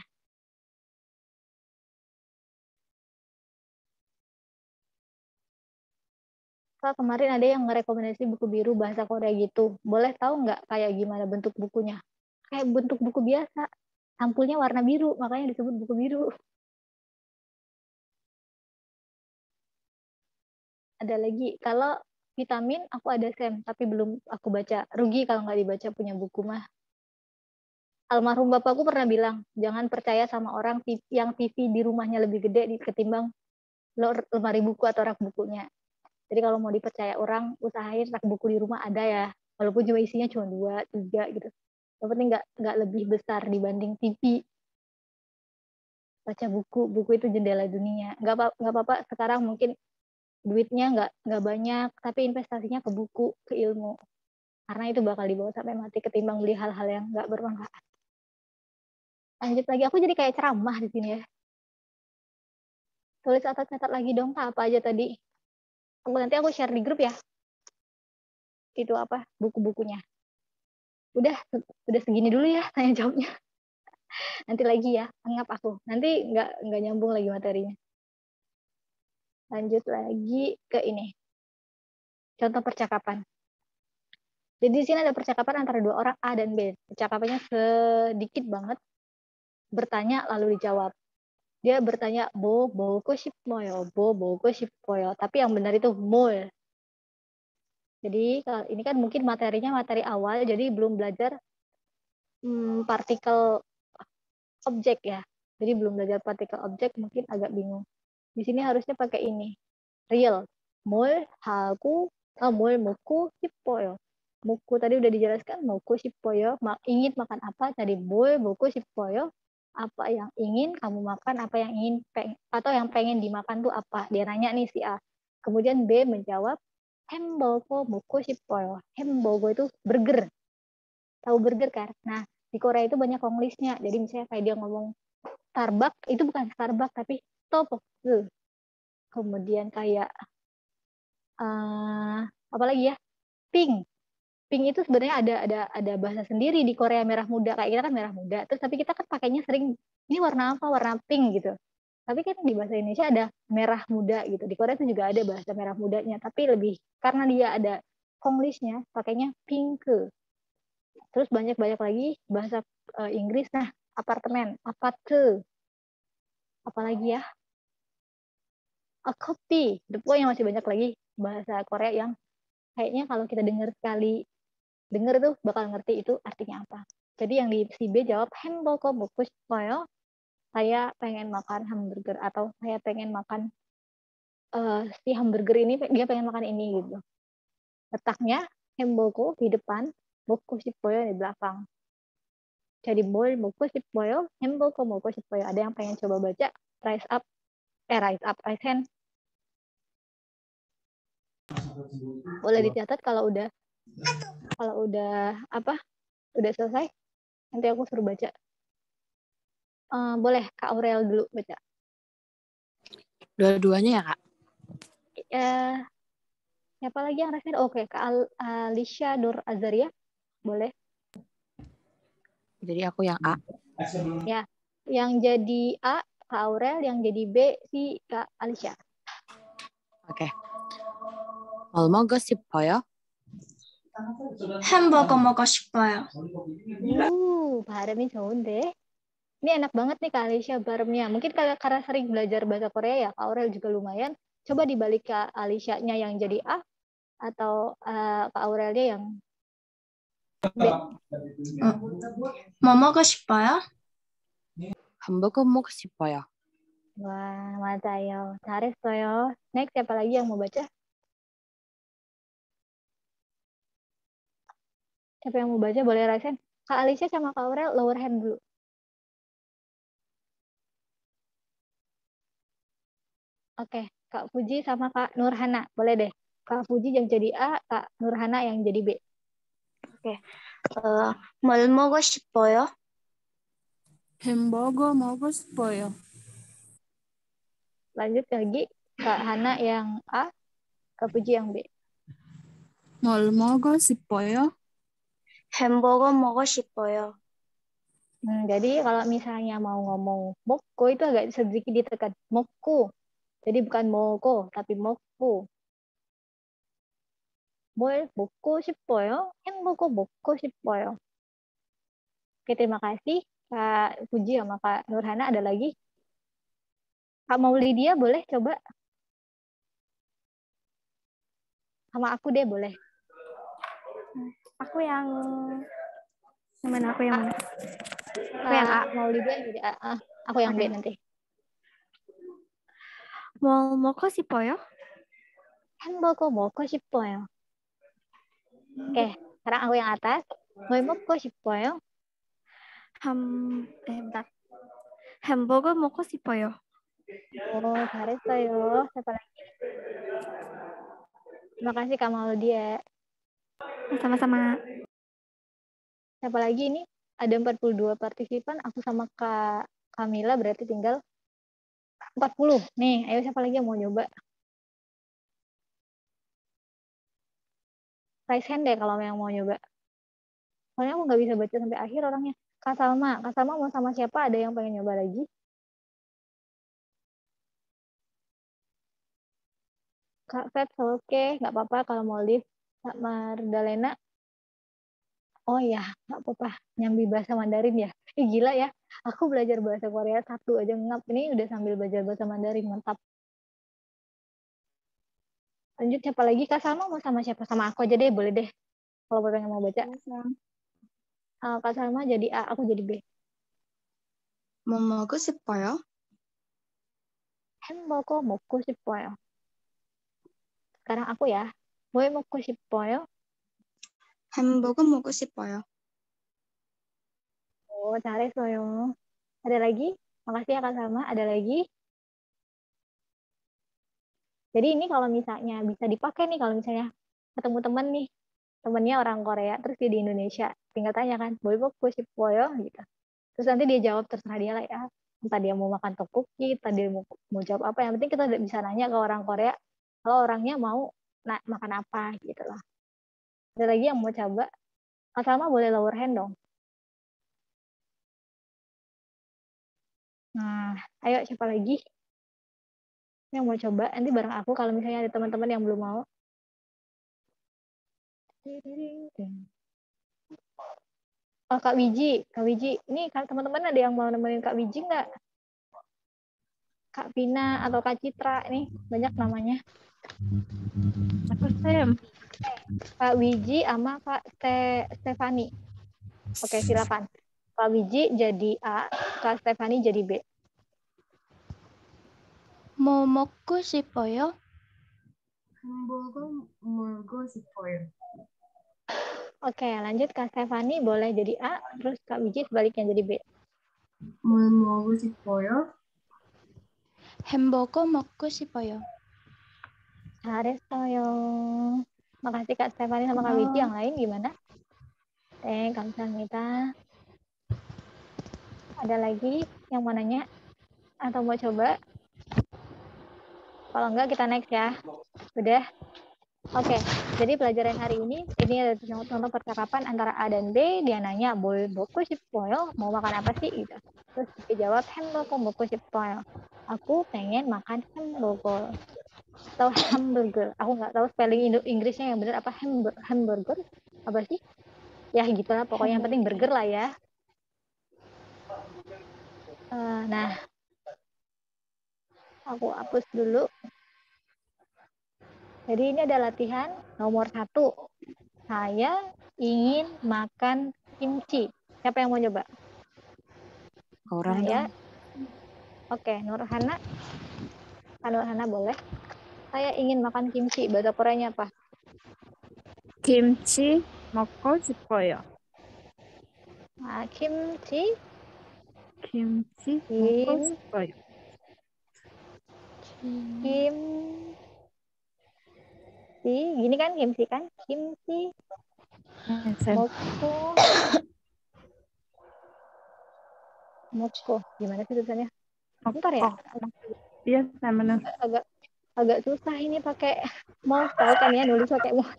Kak, kemarin ada yang ngerekomendasi buku biru bahasa Korea gitu. Boleh tahu nggak kayak gimana bentuk bukunya? Kayak bentuk buku biasa. Sampulnya warna biru, makanya disebut buku biru. Ada lagi, kalau vitamin aku ada tapi belum aku baca. Rugi kalau nggak dibaca punya buku mah. Almarhum bapakku pernah bilang, jangan percaya sama orang yang TV di rumahnya lebih gede ketimbang lemari buku atau rak bukunya. Jadi kalau mau dipercaya orang, usahain rak buku di rumah ada ya. Walaupun cuma isinya cuma 2, 3 gitu. Yang penting nggak lebih besar dibanding TV. Baca buku itu jendela dunia. Nggak apa-apa sekarang mungkin duitnya nggak banyak, tapi investasinya ke buku, ke ilmu. Karena itu bakal dibawa sampai mati ketimbang beli hal-hal yang nggak bermanfaat. Lanjut lagi, aku jadi kayak ceramah di sini ya. Tulis atau catat lagi dong, apa aja tadi. Nanti aku share di grup ya. Itu apa, buku-bukunya. Udah segini dulu ya tanya jawabnya. Nanti lagi ya, anggap aku. Nanti nggak nyambung lagi materinya. Lanjut lagi ke ini. Contoh percakapan. Jadi di sini ada percakapan antara 2 orang A dan B. Percakapannya sedikit banget. Bertanya lalu dijawab. Dia bertanya, bogo 싶어요. bogo 싶어요. Tapi yang benar itu 뭘. Jadi ini kan mungkin materinya materi awal, jadi belum belajar partikel objek ya. Jadi belum belajar partikel objek, mungkin agak bingung. Di sini harusnya pakai ini. Real. 뭘 먹고 싶어요. 먹고 tadi udah dijelaskan, 먹고 싶어요. Ingin makan apa? Tadi 뭘 먹고 싶어요. Apa yang ingin kamu makan, apa yang ingin atau yang pengen dimakan tuh apa? Dia nanya nih si A. Kemudian B menjawab, 햄버거 먹고 싶어요. 햄버거 itu burger. Tahu burger kan? Nah, di Korea itu banyak konglishnya. Jadi misalnya kayak dia ngomong Starbucks, itu bukan Starbucks tapi Starbucks. Kemudian kayak apalagi ya, pink itu sebenarnya ada bahasa sendiri di Korea, merah muda. Kayak kita kan merah muda, terus tapi kita kan pakainya sering ini warna apa, warna pink gitu. Tapi kan di bahasa Indonesia ada merah muda gitu. Di Korea itu juga ada bahasa merah mudanya, tapi lebih karena dia ada konglishnya pakainya pink. Terus banyak lagi bahasa Inggris. Nah, apartemen, aparte, apalagi ya, kopi. Pokoknya masih banyak lagi bahasa Korea yang kayaknya kalau kita dengar tuh bakal ngerti itu artinya apa. Jadi yang di si B jawab 햄버거 먹고 싶어요. Saya pengen makan hamburger, atau saya pengen makan si hamburger ini, dia pengen makan ini gitu. Letaknya 햄버거 di depan, 먹고 싶어요 di belakang. Jadi 뭘 먹고 싶어요, 햄버거 먹고 싶어요. Ada yang pengen coba baca, rise up, rise hand. Boleh dicatat kalau udah udah selesai, nanti aku suruh baca. Boleh Kak Aurel dulu baca. Dua-duanya ya Kak? Siapa lagi yang rasain? Oke, Kak Alicia Nur Azaria. Boleh. Jadi aku yang A. Ya. Yang jadi A, Kak Aurel. Yang jadi B, si Kak Alicia. Oke. 뭘 먹고 싶어요? 햄버거 먹고 싶어요. 발음이 좋은데. Ini enak banget nih Kak Alicia baremnya. Mungkin karena sering belajar bahasa Korea ya, Kak Aurel juga lumayan. Coba dibalik Kak Alicia-nya yang jadi A, atau Kak Aurelnya yang B. 뭐 먹고 싶어요? 햄버거 먹고 싶어요. Wah, 맞아요. 잘했어요. Next, siapa lagi yang mau baca? Siapa yang mau baca boleh rasain. Kak Alicia sama Kak Aurel lower hand dulu. Oke, Kak Fuji sama Kak Nurhana. Boleh deh. Kak Fuji yang jadi A, Kak Nurhana yang jadi B. 뭘 먹고 싶어요? 햄버거 먹고 싶어요. Lanjut lagi, Kak Hana yang A, Kak Fuji yang B. 뭘 먹고 싶어요? 햄버거 먹고 싶어요. Jadi kalau misalnya mau ngomong moko itu agak sedikit ditekan. Moko. Jadi bukan moko, tapi moko. 뭘 먹고 싶어요? 햄버거 먹고 싶어요. Oke, terima kasih Kak Puji sama Kak Nurhana. Ada lagi? Kak Maulidia boleh coba? Sama aku deh boleh. Aku yang mana? Aku yang mana? Aku yang A. Maulidia jadi A. Aku yang B nanti. 뭐 먹고 싶어요? 햄버거 먹고 싶어요. Oke, sekarang aku yang atas. 뭘 먹고 싶어요? bentar. 햄버거 먹고 싶어요. Oh, 잘했어요. Siapa lagi? Terima kasih Kak Maulidia. Sama-sama. Siapa lagi ini? Ada 42 partisipan. Aku sama Kak Kamila berarti tinggal 40. Nih, ayo siapa lagi yang mau nyoba? Raise hand deh kalau yang mau nyoba. Soalnya aku nggak bisa baca sampai akhir orangnya. Kak Salma mau sama siapa? Ada yang pengen nyoba lagi? Kak Feb, oke, nggak apa-apa kalau mau live. Kak Mardalena, oh ya, nggak apa-apa. Nyambi bahasa Mandarin ya. Gila ya, aku belajar bahasa Korea 1 aja ngap. Ini udah sambil belajar bahasa Mandarin, mantap. Lanjut siapa lagi? Kak Salma mau sama siapa? Sama aku aja deh, boleh deh. Kalau pengen mau baca. Kak Salma jadi A, aku jadi B. 뭐 먹고 싶어요? 햄버거 먹고 싶어요. Sekarang aku ya. 뭘 먹고 싶어요? 햄버거 먹고 싶어요. Oh, 잘했어요. Ada lagi? Makasih ya Kak Salma. Ada lagi? Jadi ini kalau misalnya bisa dipakai nih, kalau misalnya ketemu teman nih, temennya orang Korea, terus dia di Indonesia, tinggal tanya kan, boleh 먹고 싶어요? Gitu. Terus nanti dia jawab, terserah dia lah ya. Entah dia mau makan tteokbokki, entah dia mau jawab apa. Yang penting kita bisa nanya ke orang Korea, kalau orangnya mau makan apa gitu lah. Ada lagi yang mau coba? Kak Salma boleh lower hand dong. Nah, ayo siapa lagi yang mau coba? Nanti bareng aku kalau misalnya ada teman-teman yang belum mau. Oh, Kak Wiji. Ini teman-teman ada yang mau nemenin Kak Wiji nggak? Kak Vina atau Kak Citra nih, banyak namanya. Aku Sam. Kak Wiji sama Kak Stefani. Oke, silakan. Kak Wiji jadi A, Kak Stefani jadi B. 뭐 먹고 싶어요? 햄버거 먹고 싶어요. Oke, lanjut Kak Stefani boleh jadi A, terus Kak Wiji sebaliknya jadi B. 뭘 먹고 싶어요? 햄버거 먹고 싶어요. 잘했어요. Makasih Kak Stefani sama Kak Wiji. Yang lain gimana? Kamsahamnida. Ada lagi yang mau nanya? Atau mau coba? Kalau enggak kita next ya. Udah? Oke, jadi pelajaran hari ini ada contoh percakapan antara A dan B. Dia nanya, 뭘 먹고 싶어요? Mau makan apa sih? Gitu. Terus dia jawab, 햄버거 먹고 싶어요. Aku pengen makan hamburger. Atau hamburger. Aku nggak tahu spelling Inggrisnya yang benar apa. Hamburger? Apa sih? Ya gitulah, pokoknya yang penting burger lah ya. Nah, aku hapus dulu. Jadi ini ada latihan nomor 1. Saya ingin makan kimchi. Siapa yang mau coba? Orang Saya. dong. Oke, Nurhana. Nurhana boleh. Saya ingin makan kimchi. Bahasa Koreanya apa? 김치 먹고 싶어요. Kimchi. 김치 먹고 싶어요. Kimchi. Gini kan kimchi kan? Kimchi 쌤. 먹고. Gimana sih tulisannya? Bentar ya. Iya, 쌤 benar. Agak susah ini pakai mouse, tahu kan ya, nulis pakai mouse.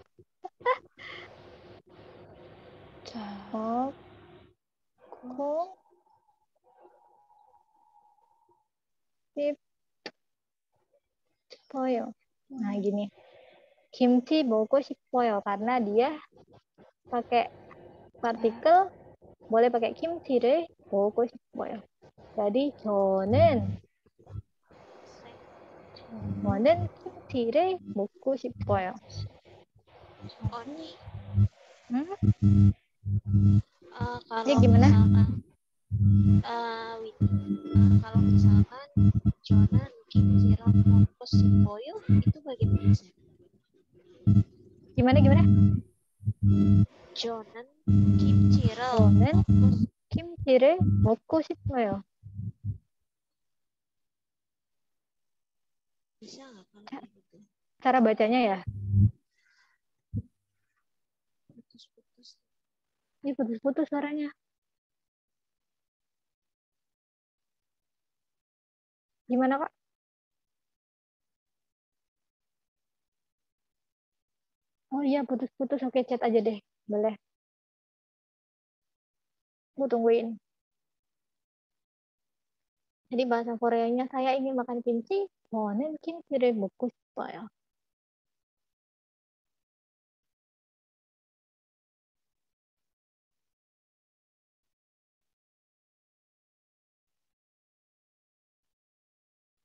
먹고 싶어요. Nah, gini. Kimchi 먹고 싶어요 karena dia pakai partikel, boleh pakai kim치를 먹고 싶어요. Jadi 저는 kim치를 먹고 싶어요. Oni, Ya kalau gimana? misalkan, kalau misalkan Jonan kimchi랑 먹고 싶어요 itu bagaimana sih? Gimana? Jonan kimchi랑 kim치를 먹고 싶어요. bisa nggak kalau kayak gitu? Cara bacanya ya? Putus-putus. Ini putus-putus suaranya. Gimana, Kak? Oh iya, putus-putus. Oke, chat aja deh. Boleh. Aku tungguin. Jadi bahasa Koreanya, saya ingin makan kimchi. 저는 kim치를 먹고 싶어요.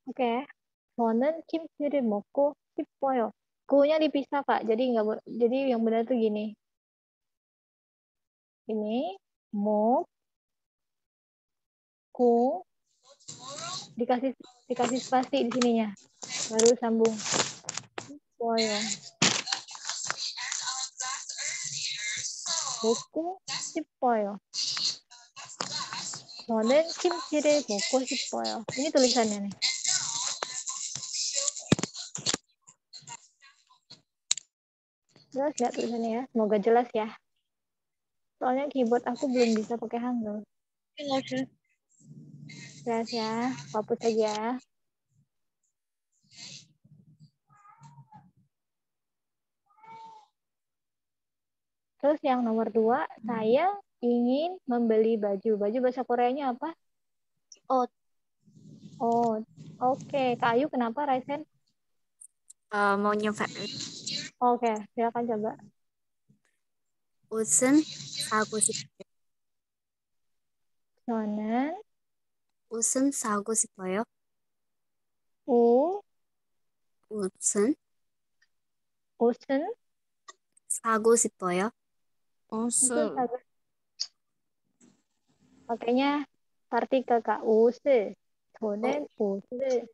Oke. 저는 kim치를 먹고 싶어요. Go-nya dipisah, Kak. Jadi yang benar tuh gini. Ini go, dikasih spasi di sininya. Baru sambung. 싶어요. 먹고 싶어요. 저는 kim치를 먹고 싶어요. Ini tulisannya nih. Jelas nggak tulisannya ya? Semoga jelas ya. Soalnya keyboard aku belum bisa pakai Hangul. Jelas ya. Hapus aja. Terus yang nomor 2, saya ingin membeli baju. Baju bahasa Koreanya apa? Oh, Oke. Kak Ayu kenapa, Raisen? mau nyoba Oke, silakan coba. 옷은 사고 싶어요. 저는 옷은 사고 싶어요. 옷은 옷은 사고 싶어요. 옷을 Pakainya partikel, Kak. 옷을. 저는 옷을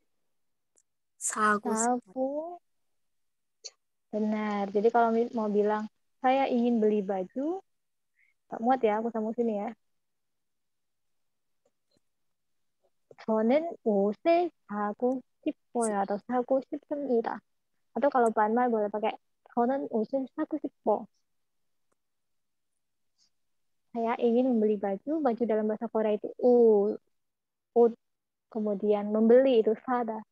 사고 싶어요. saku. Benar. Jadi kalau mau bilang saya ingin beli baju, tak muat ya, aku sambung sini ya. 저는 옷을 사고 싶어요 atau 사고 싶습니다. Atau kalau 반말 boleh pakai 저는 옷을 사고 싶어. Saya ingin membeli baju. Baju dalam bahasa Korea itu 옷. Kemudian membeli itu 사다.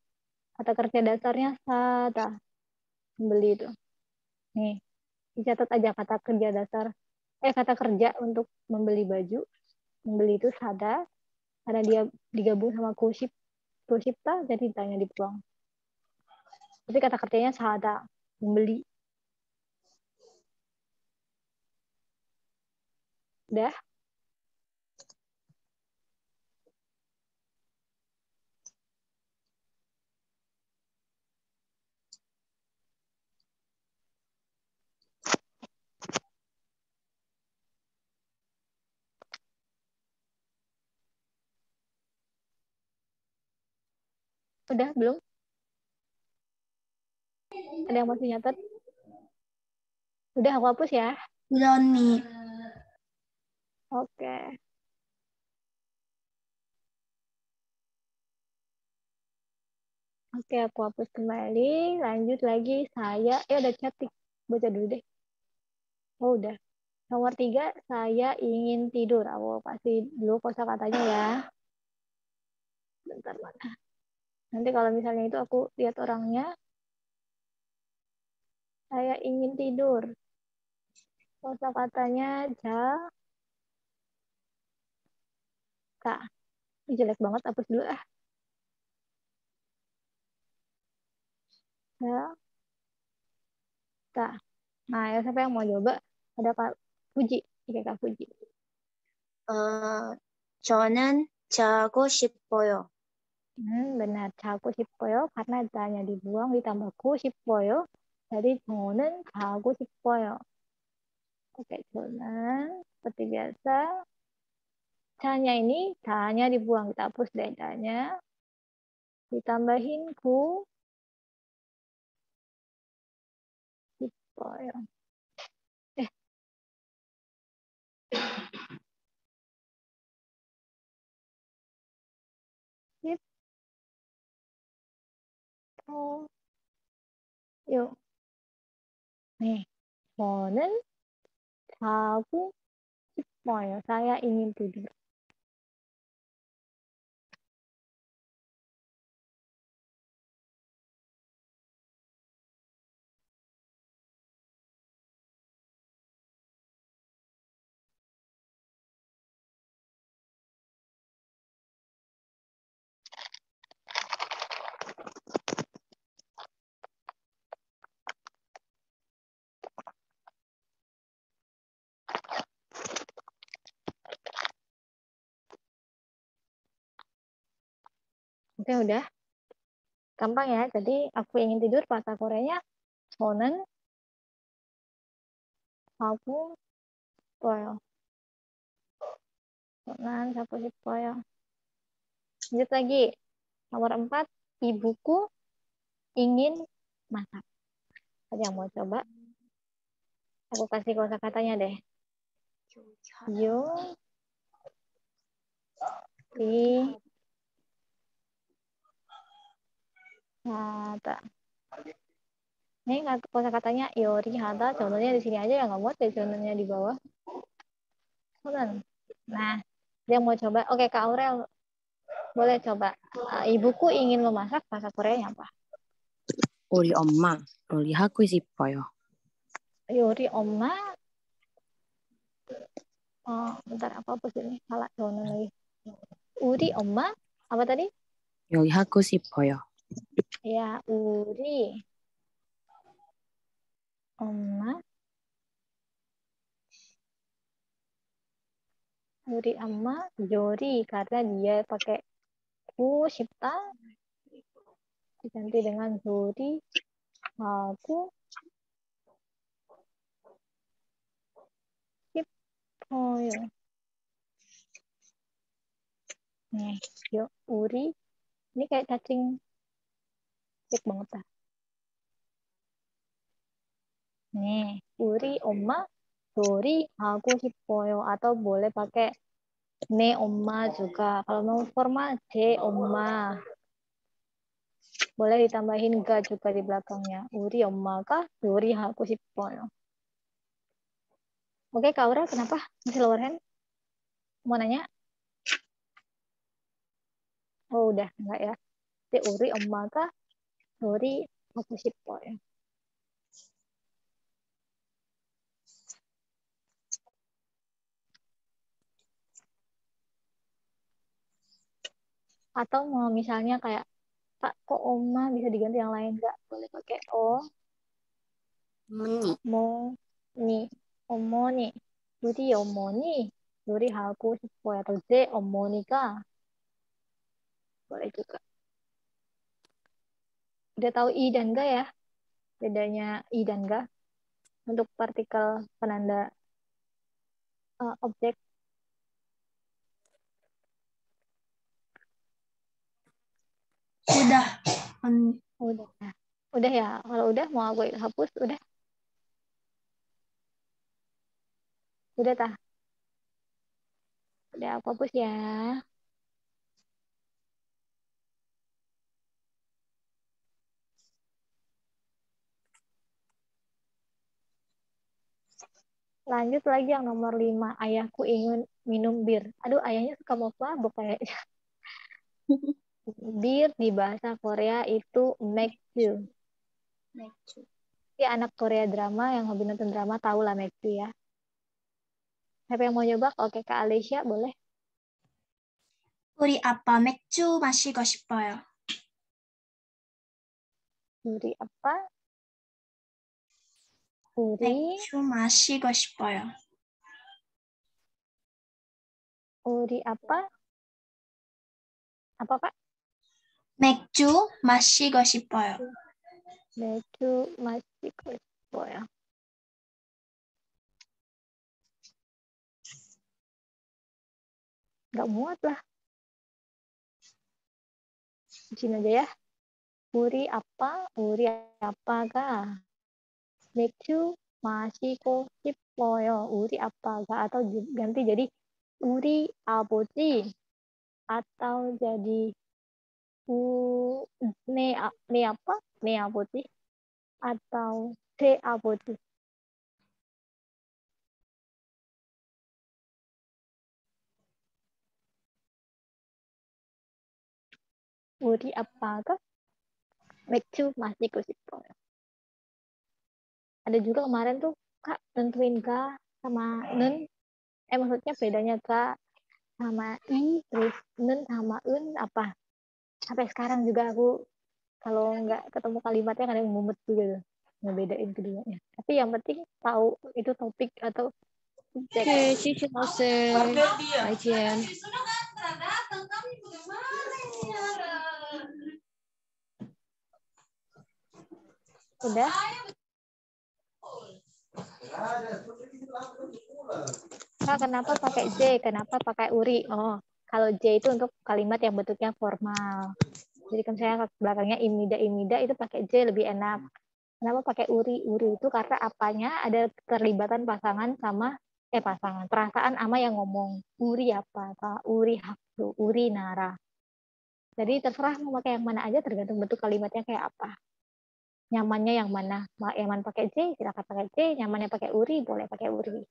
Kata kerja dasarnya 사다. Membeli itu. Nih, dicatat aja kata kerja dasar. Kata kerja untuk membeli baju. Membeli itu sada, karena dia digabung sama kushipta, jadi tanya dibuang. Tapi kata kerjanya sada, membeli. Udah? Udah belum? Ada yang masih nyatet? Udah aku hapus ya. Udah nih. Oke. Oke, aku hapus kembali. Lanjut lagi. Saya, udah cantik. Baca dulu deh. Oh, udah. Nomor 3, saya ingin tidur. Aku kasih dulu kosakatanya ya. Bentar, mana? Nanti kalau misalnya itu aku lihat orangnya. Saya ingin tidur. Kosakatanya Kak. Ini jelek banget, hapus dulu ah. Kak. Nah, ya siapa yang mau coba? Ada Kak Fuji. Oke, Kak Fuji. 저는 자고 싶어요. Benar. 자고 싶어요. karena tanya dibuang ditambah ku 싶어요. Jadi 저는 자고 싶어요. Oke, 저는 seperti biasa. Tanya ini, tanya dibuang. Kita hapus deh tanya. Ditambahin ku 싶어요. 싶어요. 네. 저는 자고 싶어요. Saya ingin tidur. Oke, udah. Gampang ya. Jadi aku ingin tidur bahasa Koreanya 저는 자고 싶어요. 저는 자고 싶어요. Lanjut lagi. Nomor 4, ibuku ingin masak. Ada yang mau coba? Aku kasih kosakatanya deh. Yo, hata. Ini kosakatanya yori hata. Contohnya di sini aja ya, nggak muat deh contohnya di bawah. Nah, dia mau coba. Oke, Kak Aurel, boleh coba. Ibuku ingin memasak bahasa Koreanya apa? 우리 엄마 요리하고 싶어요. Yori oma. Oh, bentar apa ini? Salah contoh lagi. Uri oma. Apa tadi? 요리하고 싶어요. Ya, uri oma. Uri amma Jori karena dia pakai ku shipta diganti dengan Jori aku shippoyo. Nih, yuk Uri ini kayak cacing cek banget lah. Nih, Uri oma Jori aku shippoyo atau boleh pakai ne oma juga. Kalau mau formal C oma. Boleh ditambahin ga juga di belakangnya. Uri oma kah? Jori aku shippoyo. Oke, Kak Aura, kenapa? Masih lower hand? Mau nanya? Oh, udah. Enggak ya. Si Uri, 엄마가 요리 하고 싶어요. Atau mau misalnya kayak, Kak, kok oma bisa diganti yang lain nggak? Boleh pakai o, 어머니, mo, ni, omo nih. Jadi omo nih. Jadi haku 싶어요. Atau 제 어머니가 boleh juga. Udah tahu i dan ga ya? Bedanya i dan ga untuk partikel penanda objek. Udah. Udah. Udah ya. Kalau udah mau aku hapus, udah. Udah tah. Udah aku hapus ya. Lanjut lagi yang nomor 5. Ayahku ingin minum bir. Aduh, ayahnya suka mau mabuk kayaknya. Bir di bahasa Korea itu 맥주. Ya, anak Korea drama yang hobi nonton drama tahu lah 맥주 ya. Siapa yang mau nyoba? Oke, Kak Alicia boleh. 우리 아빠 맥주 마시고 싶어요. Uri apa? Uri, 맥주 마시고 싶어요. uri apa? Apa, Pak? 맥주 마시고 싶어요. 맥주 마시고 싶어요. Nggak muat lah. Izin aja ya. Uri apa? Uri apakah? 맥주 마시고 싶어요. Uri apakah? Atau ganti jadi Uri 아버지. Atau jadi ne apa? Ne 아버지. Atau 제 아버지. Uri apakah? 맥주 마시고 싶어요. Ada juga kemarin tuh Kak nentuin K sama Nen. Maksudnya bedanya K sama I, terus Nen sama Un apa? Sampai sekarang juga aku kalau nggak ketemu kalimatnya kadang mumet juga tuh ngebedain keduanya. Tapi yang penting tahu itu topik atau subjek. Oke, cici 쌤. Baiknya. Udah? Kak, kenapa pakai J? Kenapa pakai Uri? Oh, kalau J itu untuk kalimat yang bentuknya formal. Jadi kan saya belakangnya imida itu pakai J lebih enak. Kenapa pakai Uri? Uri itu karena apanya ada keterlibatan pasangan sama pasangan perasaan ama yang ngomong Uri apa? Uri hakdu, Uri nara. Jadi terserah mau pakai yang mana aja tergantung bentuk kalimatnya kayak apa. Nyamannya yang mana? Nyaman pakai J, silakan pakai J. Nyamannya pakai Uri, boleh pakai Uri.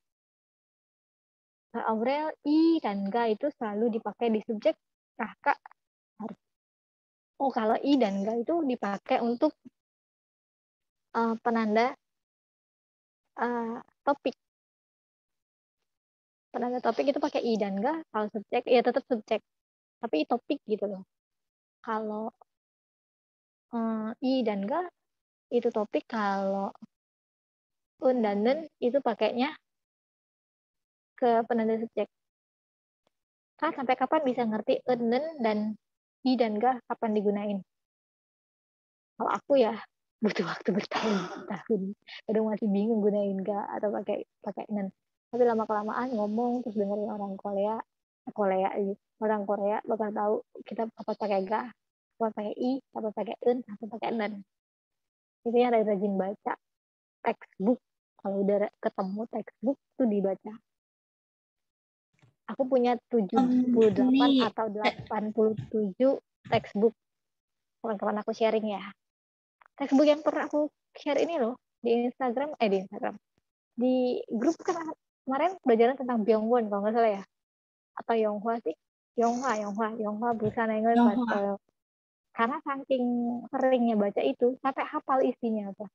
Aurel, I, dan ga itu selalu dipakai di subjek. Kak, harus. Oh, kalau I dan ga itu dipakai untuk penanda topik. Penanda topik itu pakai I dan ga. Kalau subjek, ya tetap subjek. Tapi topik gitu loh. Kalau I dan ga itu topik. Kalau un dan nen itu pakainya ke penanda subjek. Kak, sampai kapan bisa ngerti un, nen, dan I dan ga kapan digunain? Kalau aku ya butuh waktu bertahun-tahun. Kadang masih bingung gunain ga atau pakai nen. Tapi lama kelamaan ngomong terus dengerin orang orang Korea bakal tahu kita apa pakai ga, apa pakai i, apa pakai en, apa pakai nen. Itu yang rajin baca textbook. Kalau udah ketemu textbook tuh dibaca. Aku punya 78 atau 87 textbook. Kawan-kawan aku sharing ya. Textbook yang pernah aku share ini loh di Instagram, di grup kan kemarin belajar tentang Byungwon kalau nggak salah ya, atau Yonghwa sih, Yonghwa busana English Fast. Karena saking seringnya baca itu sampai hafal isinya apa.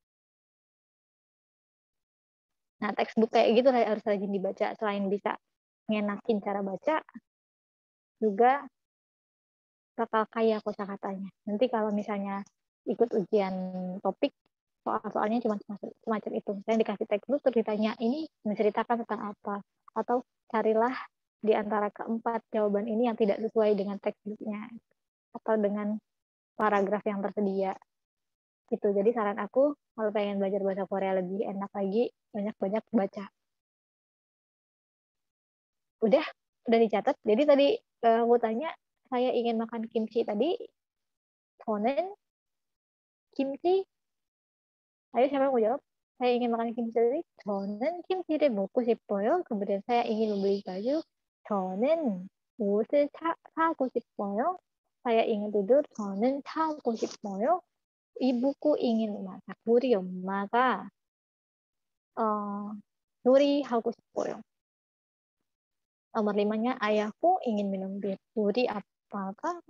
Nah, textbook kayak gitu harus rajin dibaca. Selain bisa ngenakin cara baca, juga bakal kaya kosakatanya. Nanti kalau misalnya ikut ujian topik, soal-soalnya cuma semacam itu. Misalnya dikasih teks dulu terus ditanya, ini menceritakan tentang apa? Atau carilah di antara keempat jawaban ini yang tidak sesuai dengan teksnya atau dengan paragraf yang tersedia. Gitu. Jadi saran aku, kalau pengen belajar bahasa Korea lebih enak lagi, banyak-banyak baca. Udah dicatat. Jadi tadi aku tanya, saya ingin makan kimchi tadi. 저는 kimchi. Ayo siapa yang mau jawab? Saya ingin makan kimchi tadi. 저는 kimchi를 먹고 싶어요. Kemudian saya ingin membeli baju. 저는 옷을 사고 싶어요. Saya ingin tidur. 저는 자고 싶어요. 이부ku ingin masak. 우리 엄마가 요리하고 싶어요. Nomor 5-nya, ayahku ingin minum bir. 우리 아빠가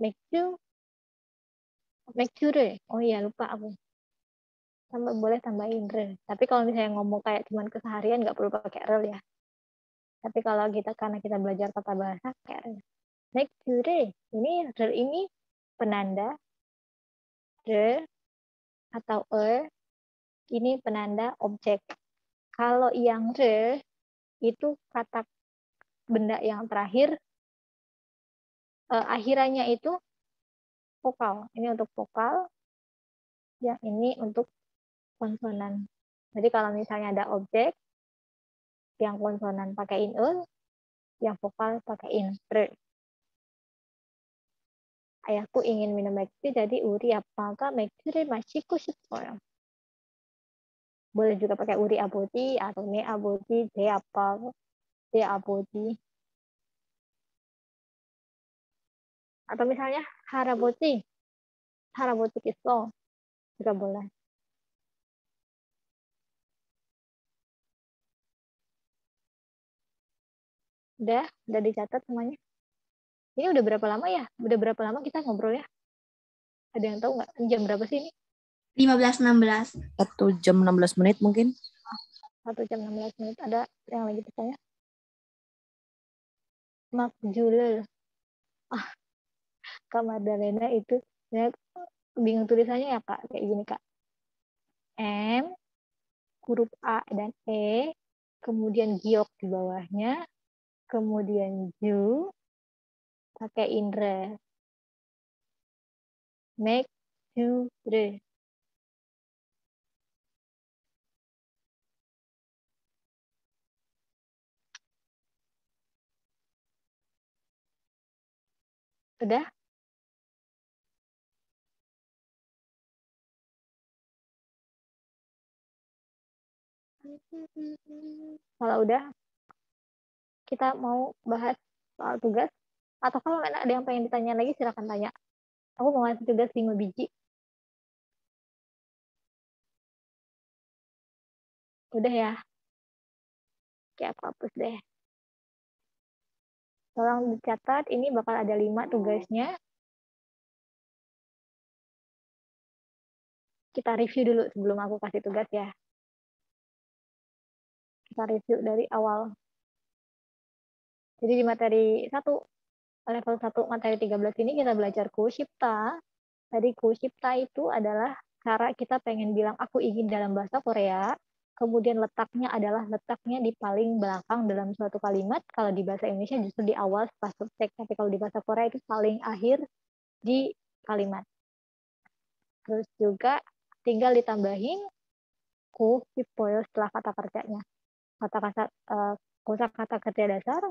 맥주를, oh iya lupa aku. Boleh tambahin re. Tapi kalau misalnya ngomong kayak cuman keseharian nggak perlu pakai rel ya. Tapi kalau karena kita belajar tata bahasa kayak re. 맥주를, ini rel ini penanda re atau ini penanda objek. Kalau yang re itu kata benda yang terakhir, akhirannya itu vokal. Ini untuk vokal, yang ini untuk konsonan. Jadi kalau misalnya ada objek, yang konsonan pakaiin yang vokal pakaiin re. Ayahku ingin minum 맥주, jadi 우리 아빠가 맥주를 마시고 싶어요. Boleh juga pakai 우리 아버지 atau 내 아버지, 제 아빠, 제 아버지. Atau misalnya 할아버지, 할아버지 있어, juga boleh. Udah dicatat semuanya. Ini udah berapa lama ya? Udah berapa lama kita ngobrol ya? Ada yang tahu nggak? Jam berapa sih ini? 15.16. 1 jam 16 menit mungkin. 1 jam 16 menit. Ada yang lagi bertanya? Makjulul. Kak Madalena itu ya, bingung tulisannya ya Kak, kayak gini Kak. M, huruf A dan E, kemudian giok di bawahnya, kemudian ju, pakai indra. Make, ju, re. Udah? Kalau udah, kita mau bahas soal tugas. Atau kalau ada yang pengen ditanya lagi, silakan tanya. Aku mau ngasih tugas 5 biji. Udah ya? Oke, aku hapus deh. Tolong dicatat, ini bakal ada 5 tugasnya. Kita review dulu sebelum aku kasih tugas ya. Kita review dari awal. Jadi di materi 1, level 1 materi 13 ini kita belajar kushipta. Tadi kushipta itu adalah cara kita pengen bilang aku ingin dalam bahasa Korea. Kemudian letaknya adalah letaknya di paling belakang dalam suatu kalimat. Kalau di bahasa Indonesia justru di awal setelah subjek. Tapi kalau di bahasa Korea itu paling akhir di kalimat. Terus juga tinggal ditambahin kushippoyo setelah kata kerjanya. Kosakata kerja dasar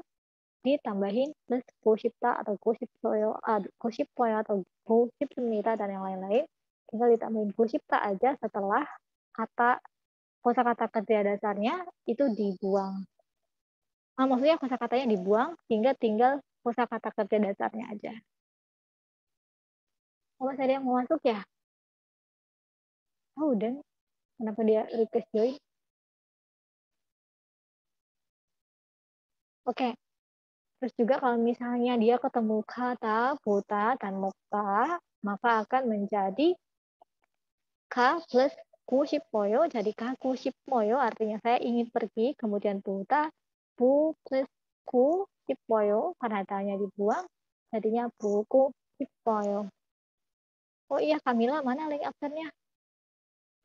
ditambahin plus kushipta atau kushippoyo atau kushipsumita dan yang lain-lain. Tinggal ditambahin kushipta aja setelah kosakata kerja dasarnya itu dibuang. Maksudnya kosakatanya dibuang hingga tinggal kosakata kerja dasarnya aja. Masih ada yang mau masuk ya? Oh, udah. Kenapa dia request join? Oke. Terus juga kalau misalnya dia ketemu kata, buta, dan mokta, maka akan menjadi ka plus kushippoyo. Jadi ka kushippoyo artinya saya ingin pergi, kemudian buta, bu plus kushippoyo, karena hatanya dibuang, jadinya buku 싶어요. Oh iya, Kamila, mana link absennya?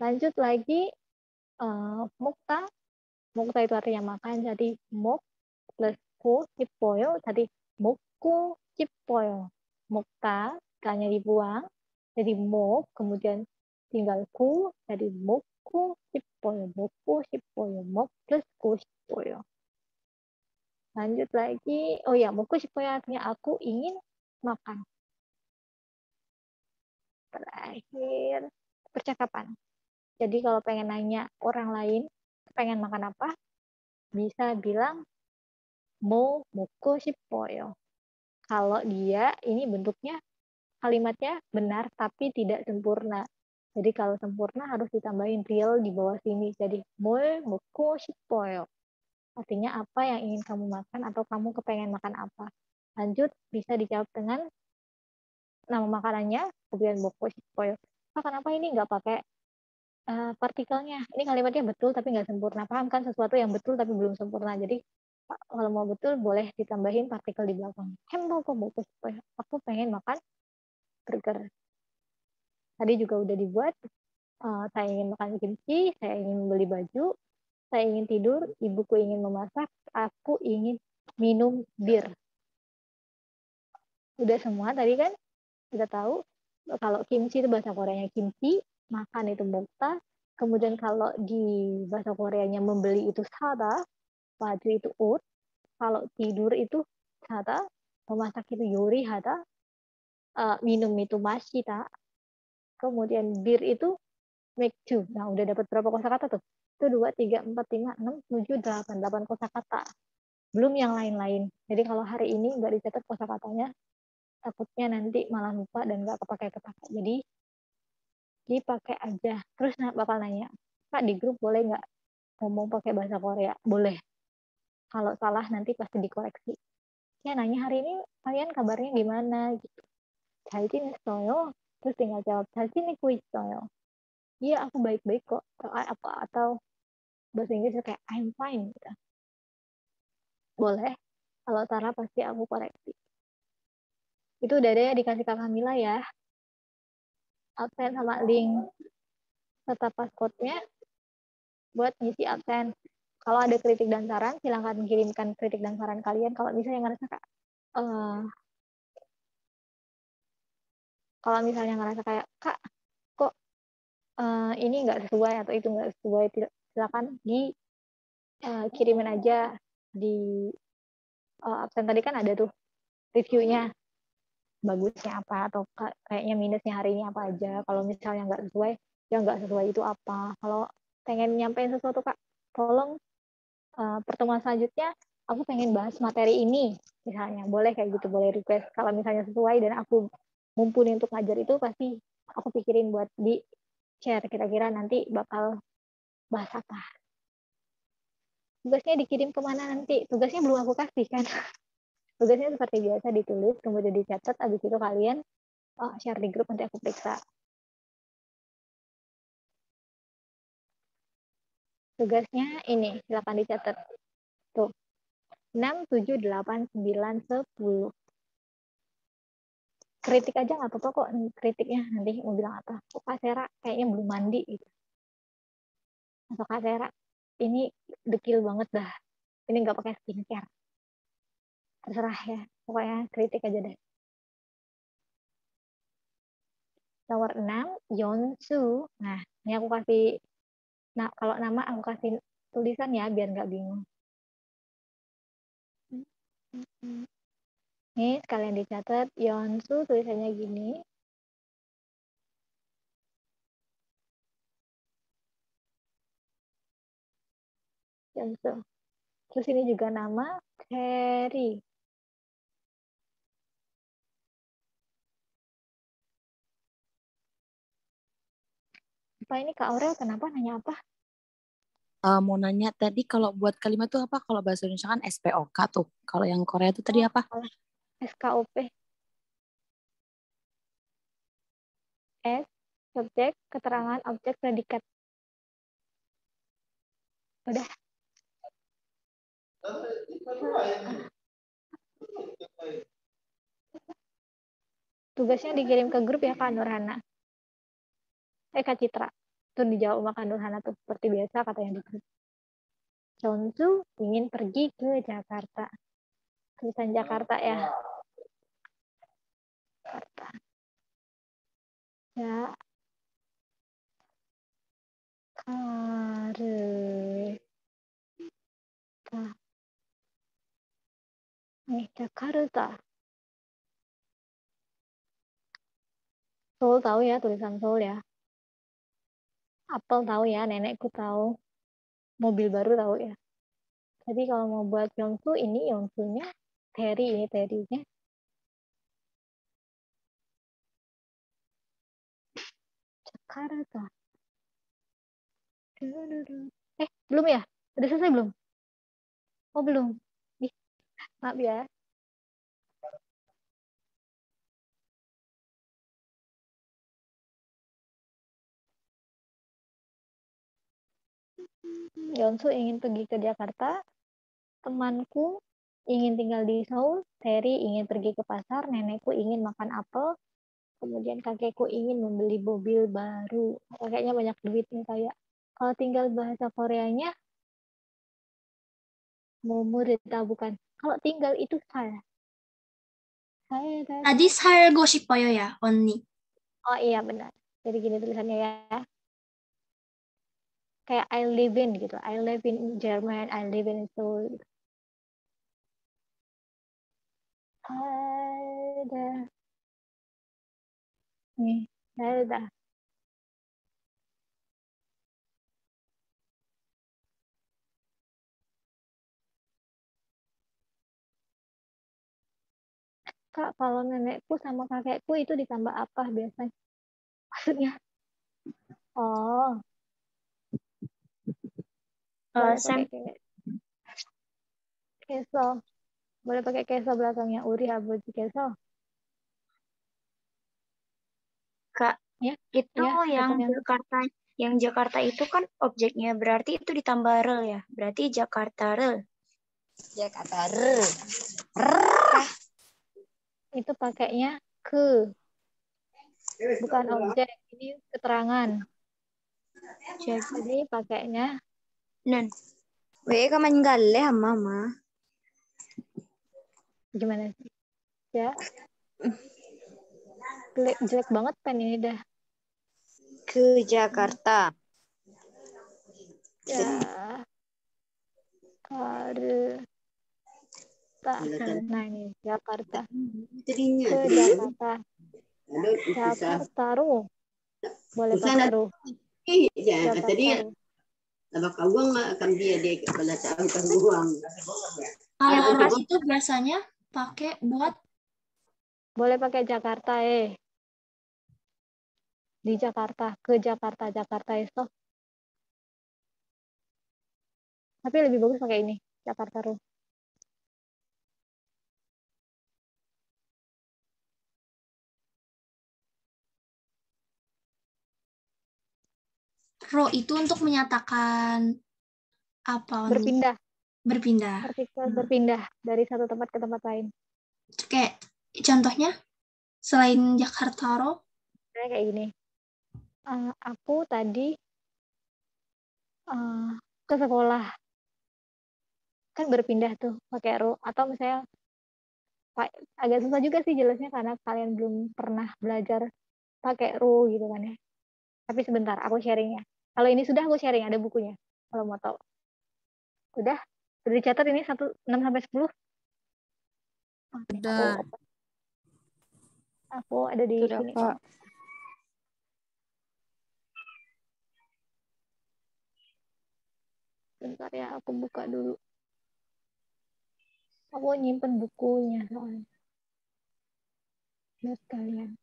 Lanjut lagi, 먹다. 먹다 itu artinya makan, jadi 먹 plus 고 싶어요, jadi 먹고 싶어요. 먹다, kanya dibuang, jadi 먹, kemudian tinggal ku, jadi 먹고 싶어요. 먹고 싶어요. 먹 plus 고 싶어요. Lanjut lagi, oh ya, 먹고 싶어요 artinya aku ingin makan. Terakhir, percakapan. Jadi kalau pengen nanya orang lain, pengen makan apa, bisa bilang mau 먹고 싶어요. Kalau dia, ini bentuknya, kalimatnya benar tapi tidak sempurna. Jadi kalau sempurna harus ditambahin real di bawah sini. Jadi mau 먹고 싶어요. Artinya apa yang ingin kamu makan atau kamu kepengen makan apa. Lanjut, bisa dijawab dengan nama makanannya, kemudian 먹고 싶어요. Kenapa ini nggak pakai partikelnya? Ini kalimatnya betul tapi nggak sempurna. Paham kan, sesuatu yang betul tapi belum sempurna. Jadi kalau mau betul boleh ditambahin partikel di belakang. 햄버거 먹고 싶어요. Aku pengen makan burger. Tadi juga udah dibuat. Saya ingin makan kimchi, saya ingin membeli baju, saya ingin tidur, ibuku ingin memasak, aku ingin minum bir. Udah semua tadi kan? Kita tahu kalau kimchi itu bahasa Koreanya kimchi, makan itu 먹다. Kemudian kalau di bahasa Koreanya membeli itu 사다, baju itu 옷, kalau tidur itu 자다, memasak itu 요리하다, minum itu 마시다, kemudian bir itu 맥주. Nah, udah dapat berapa kosakata tuh? Itu 2, 3, 4, 5, 6, 7, 8. 8 kosakata. Belum yang lain-lain. Jadi kalau hari ini nggak dicatat kosakatanya, takutnya nanti malah lupa dan nggak kepake-kepake. Jadi dipakai aja. Terus bakal nanya, Kak, di grup boleh nggak ngomong pakai bahasa Korea? Boleh. Kalau salah nanti pasti dikoreksi. Ya, nanya hari ini kalian kabarnya gimana? Gitu. 잘 지냈어요? Terus tinggal jawab, 잘 지내고 있어요. Iya, aku baik-baik kok. Atau bahasa Inggris kayak I'm fine. Gitu. Boleh. Kalau salah pasti aku koreksi. Itu udah ada ya dikasih Kak Kamila ya. Absen sama link serta passcode-nya buat ngisi absen. Kalau ada kritik dan saran, silahkan kirimkan kritik dan saran kalian. Kalau misalnya ngerasa kayak Kak, kok ini nggak sesuai atau itu nggak sesuai, silakan kirimin aja di absen tadi kan ada tuh reviewnya, bagusnya apa atau kayaknya minusnya hari ini apa aja. Kalau misalnya nggak sesuai, ya nggak sesuai itu apa. Kalau pengen nyampein sesuatu Kak, tolong pertemuan selanjutnya aku pengen bahas materi ini misalnya, boleh kayak gitu, boleh request. Kalau misalnya sesuai dan aku mumpuni untuk ngajar itu, pasti aku pikirin buat di share kira-kira nanti bakal bahas apa. Tugasnya dikirim kemana nanti? Tugasnya belum aku kasih kan. Tugasnya seperti biasa ditulis, kemudian dicatat, abis itu kalian share di grup, nanti aku periksa. Tugasnya ini, silakan dicatat. Tuh, 6, 7, 8, 9, 10. Kritik aja nggak apa-apa kok, kritiknya nanti mau bilang apa. Kok Kak Sera kayaknya belum mandi gitu. Atau Kak Sera, ini dekil banget dah. Ini nggak pakai skincare. Terserah ya, pokoknya kritik aja deh. Nomor 6, Yeonsu. Nah, ini aku kasih, kalau nama aku kasih tulisan ya, biar nggak bingung. Nih, sekalian dicatat, Yeonsu tulisannya gini. Yeonsu. Terus ini juga nama, Cherry. Apa ini Kak Aurel, kenapa nanya apa? Mau nanya tadi kalau buat kalimat tuh apa? Kalau bahasa Indonesia kan SPOK tuh. Kalau yang Korea tuh tadi apa? SKOP. S, subjek, keterangan, objek, predikat. Udah. Tugasnya dikirim ke grup ya Kak Nurhana. Kak Citra. Tuh dijawab sama Kak Nurhana tuh. Seperti biasa katanya di grup. Chonsu ingin pergi ke Jakarta. Tulisan Jakarta ya. Jakarta. Ya. Nih, Jakarta. Seoul tahu ya, tulisan Seoul ya. Apel tahu ya, nenekku tahu. Mobil baru tahu ya. Jadi kalau mau buat Yongsu, ini Yongsunya. Terry, ini Terry-nya. Jakarta. Belum ya? Udah selesai belum? Oh, belum. Ih, maaf ya. Yonsu ingin pergi ke Jakarta. Temanku ingin tinggal di Seoul. Terry ingin pergi ke pasar. Nenekku ingin makan apel. Kemudian kakekku ingin membeli mobil baru. Kakeknya banyak duit nih kayak. Kalau tinggal bahasa Koreanya, 모모르다 bukan. Kalau tinggal itu saya. Tadi 살고 싶어요 ya, Onni. Oh iya benar. Jadi gini tulisannya ya. Kayak I live in gitu. I live in Jerman, I live in Seoul. Ada. Nih, ada. Kak, kalau nenekku sama kakekku itu ditambah apa biasanya? Maksudnya? Oh, boleh Sam, pakai keso. Boleh pakai keso belakangnya. Uri abuji keso. Kak, Ya, itu ya, yang Jakarta itu kan objeknya, berarti itu ditambah rel ya. Berarti Jakarta rel. Jakarta. Rrr. itu pakainya ke. Bukan objek. Ini keterangan. Jadi pakainya Nen. Weh, ka manggalle mama. gimana sih? Ya, jelek banget pen ini dah. Ke Jakarta. Ya, nah ini Jakarta. Ke Jakarta. Jakarta Ru. Boleh pakai Ru. Jakarta Ru. Kalau orang itu biasanya pakai buat Boleh pakai Jakarta di Jakarta, ke Jakarta, Jakarta itu. Tapi lebih bagus pakai ini, Jakarta Ru. ro itu untuk menyatakan apa, Onni? Berpindah. Berpindah. Artikel berpindah dari satu tempat ke tempat lain. Kayak contohnya selain Jakarta Ro, Kayak gini. Aku tadi ke sekolah. Kan berpindah tuh pakai Ru. Atau misalnya agak susah juga sih jelasnya karena kalian belum pernah belajar pakai Ru gitu kan ya. Tapi sebentar, aku sharing ya. Kalau ini sudah aku sharing, ada bukunya. Kalau mau tahu. Udah dicatat ini 6 sampai 10. Udah. Aku ada di Sudah, sini. Kak. Bentar ya, aku buka dulu. Aku nyimpen bukunya soalnya. Buat kalian.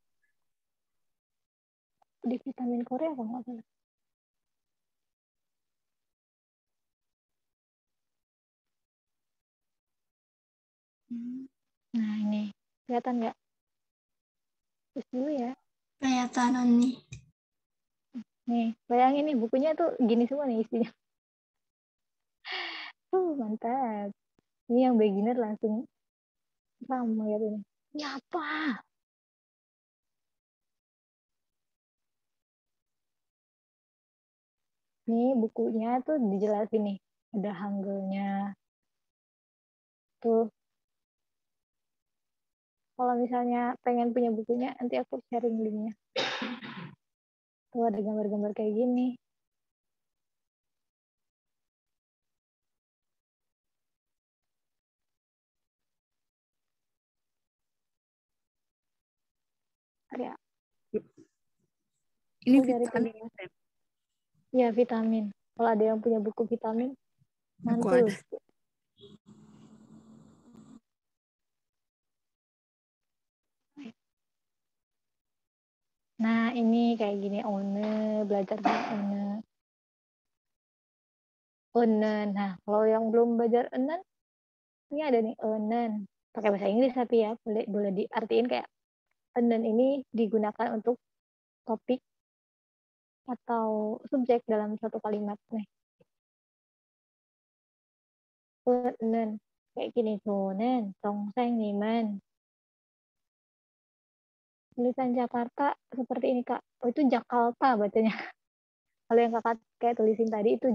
Di vitamin Korea apa nggak salah? Nah ini, kelihatan nggak? Terus dulu ya. kelihatan Onni. Nih, bayangin nih bukunya tuh gini semua nih isinya. Mantap. Ini yang beginner langsung sama ya ini. Ini apa? Nih bukunya tuh dijelasin nih. Ada hangulnya. Tuh. Kalau misalnya pengen punya bukunya, nanti aku sharing linknya. Tuh ada gambar-gambar kayak gini. Ya, Ini aku cari vitamin. penjelasan. Ya, vitamin. Kalau ada yang punya buku vitamin, Aku mantul. ada. Nah, ini kayak gini. One, belajar one. Onen. Nah, kalau yang belum belajar enen, ini ada nih onen. Pakai bahasa Inggris tapi ya, boleh diartiin kayak onen ini digunakan untuk topik atau subjek dalam satu kalimat nih. Onen. Kayak gini, onen, tongseng nimen. Tulisan Jakarta seperti ini, Kak. Oh, itu Jakarta bacanya. Kalau yang Kakak kayak tulisin tadi itu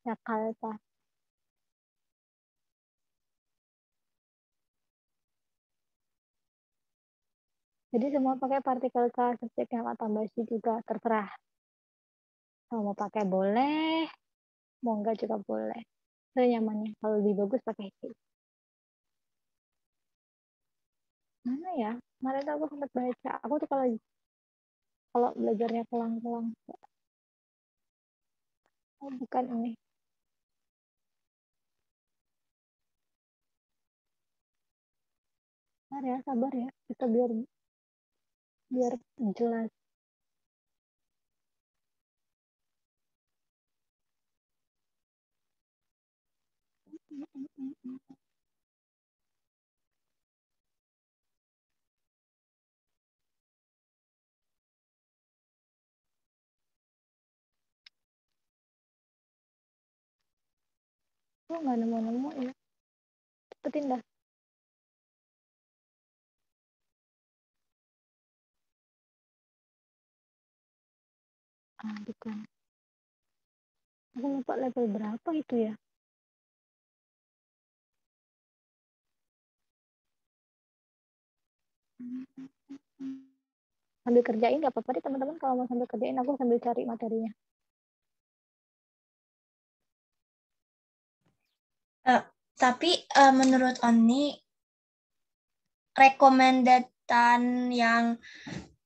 Jakarta. Jadi semua pakai partikel K, subjeknya Kak tambah si juga terserah. Kalau mau pakai boleh, mau enggak juga boleh. Senyamannya. Kalau lebih bagus pakai C. Mana ya? Kemarin tuh aku sempat baca. Aku tuh kalau belajarnya pelang-pelang. Oh, bukan ini. Sabar ya. Kita biar jelas. Oh, nggak nemu-nemu ya. Cepetin dah. Ah, bukan. Aku lupa level berapa itu ya. Sambil kerjain nggak apa-apa deh teman-teman, kalau mau sambil kerjain aku sambil cari materinya. Tapi menurut Oni, rekomendatan yang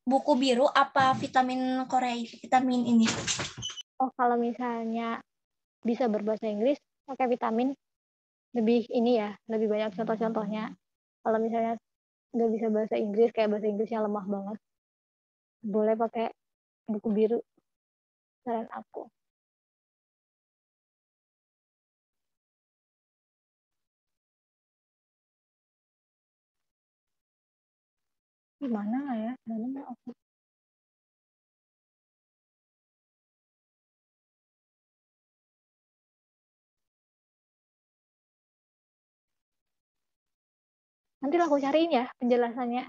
buku biru apa vitamin Korea, vitamin ini? Oh, kalau misalnya bisa berbahasa Inggris, pakai vitamin lebih ini ya, lebih banyak contoh-contohnya. Kalau misalnya nggak bisa bahasa Inggris, kayak bahasa Inggrisnya lemah banget, boleh pakai buku biru, saran aku. Gimana ya? Mana aku? Nanti aku cariin ya penjelasannya,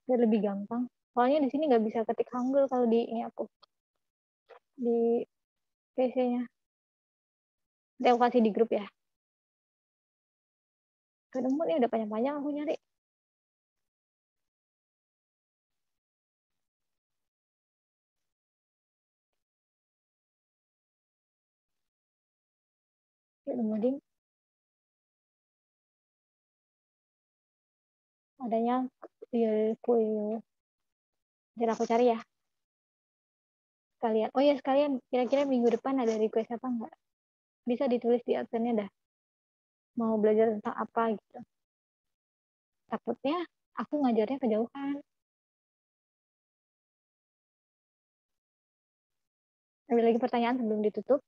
biar lebih gampang. Soalnya di sini nggak bisa ketik Hangul kalau di ini aku di PC-nya. Nanti aku kasih di grup ya. Ketemu nih udah panjang-panjang aku nyari. Kemudian adanya kuil. Nanti aku cari ya sekalian. Oh ya sekalian, kira-kira minggu depan ada request apa enggak? Bisa ditulis di absennya dah. Mau belajar tentang apa gitu. Takutnya aku ngajarnya kejauhan. Ada lagi pertanyaan sebelum ditutup?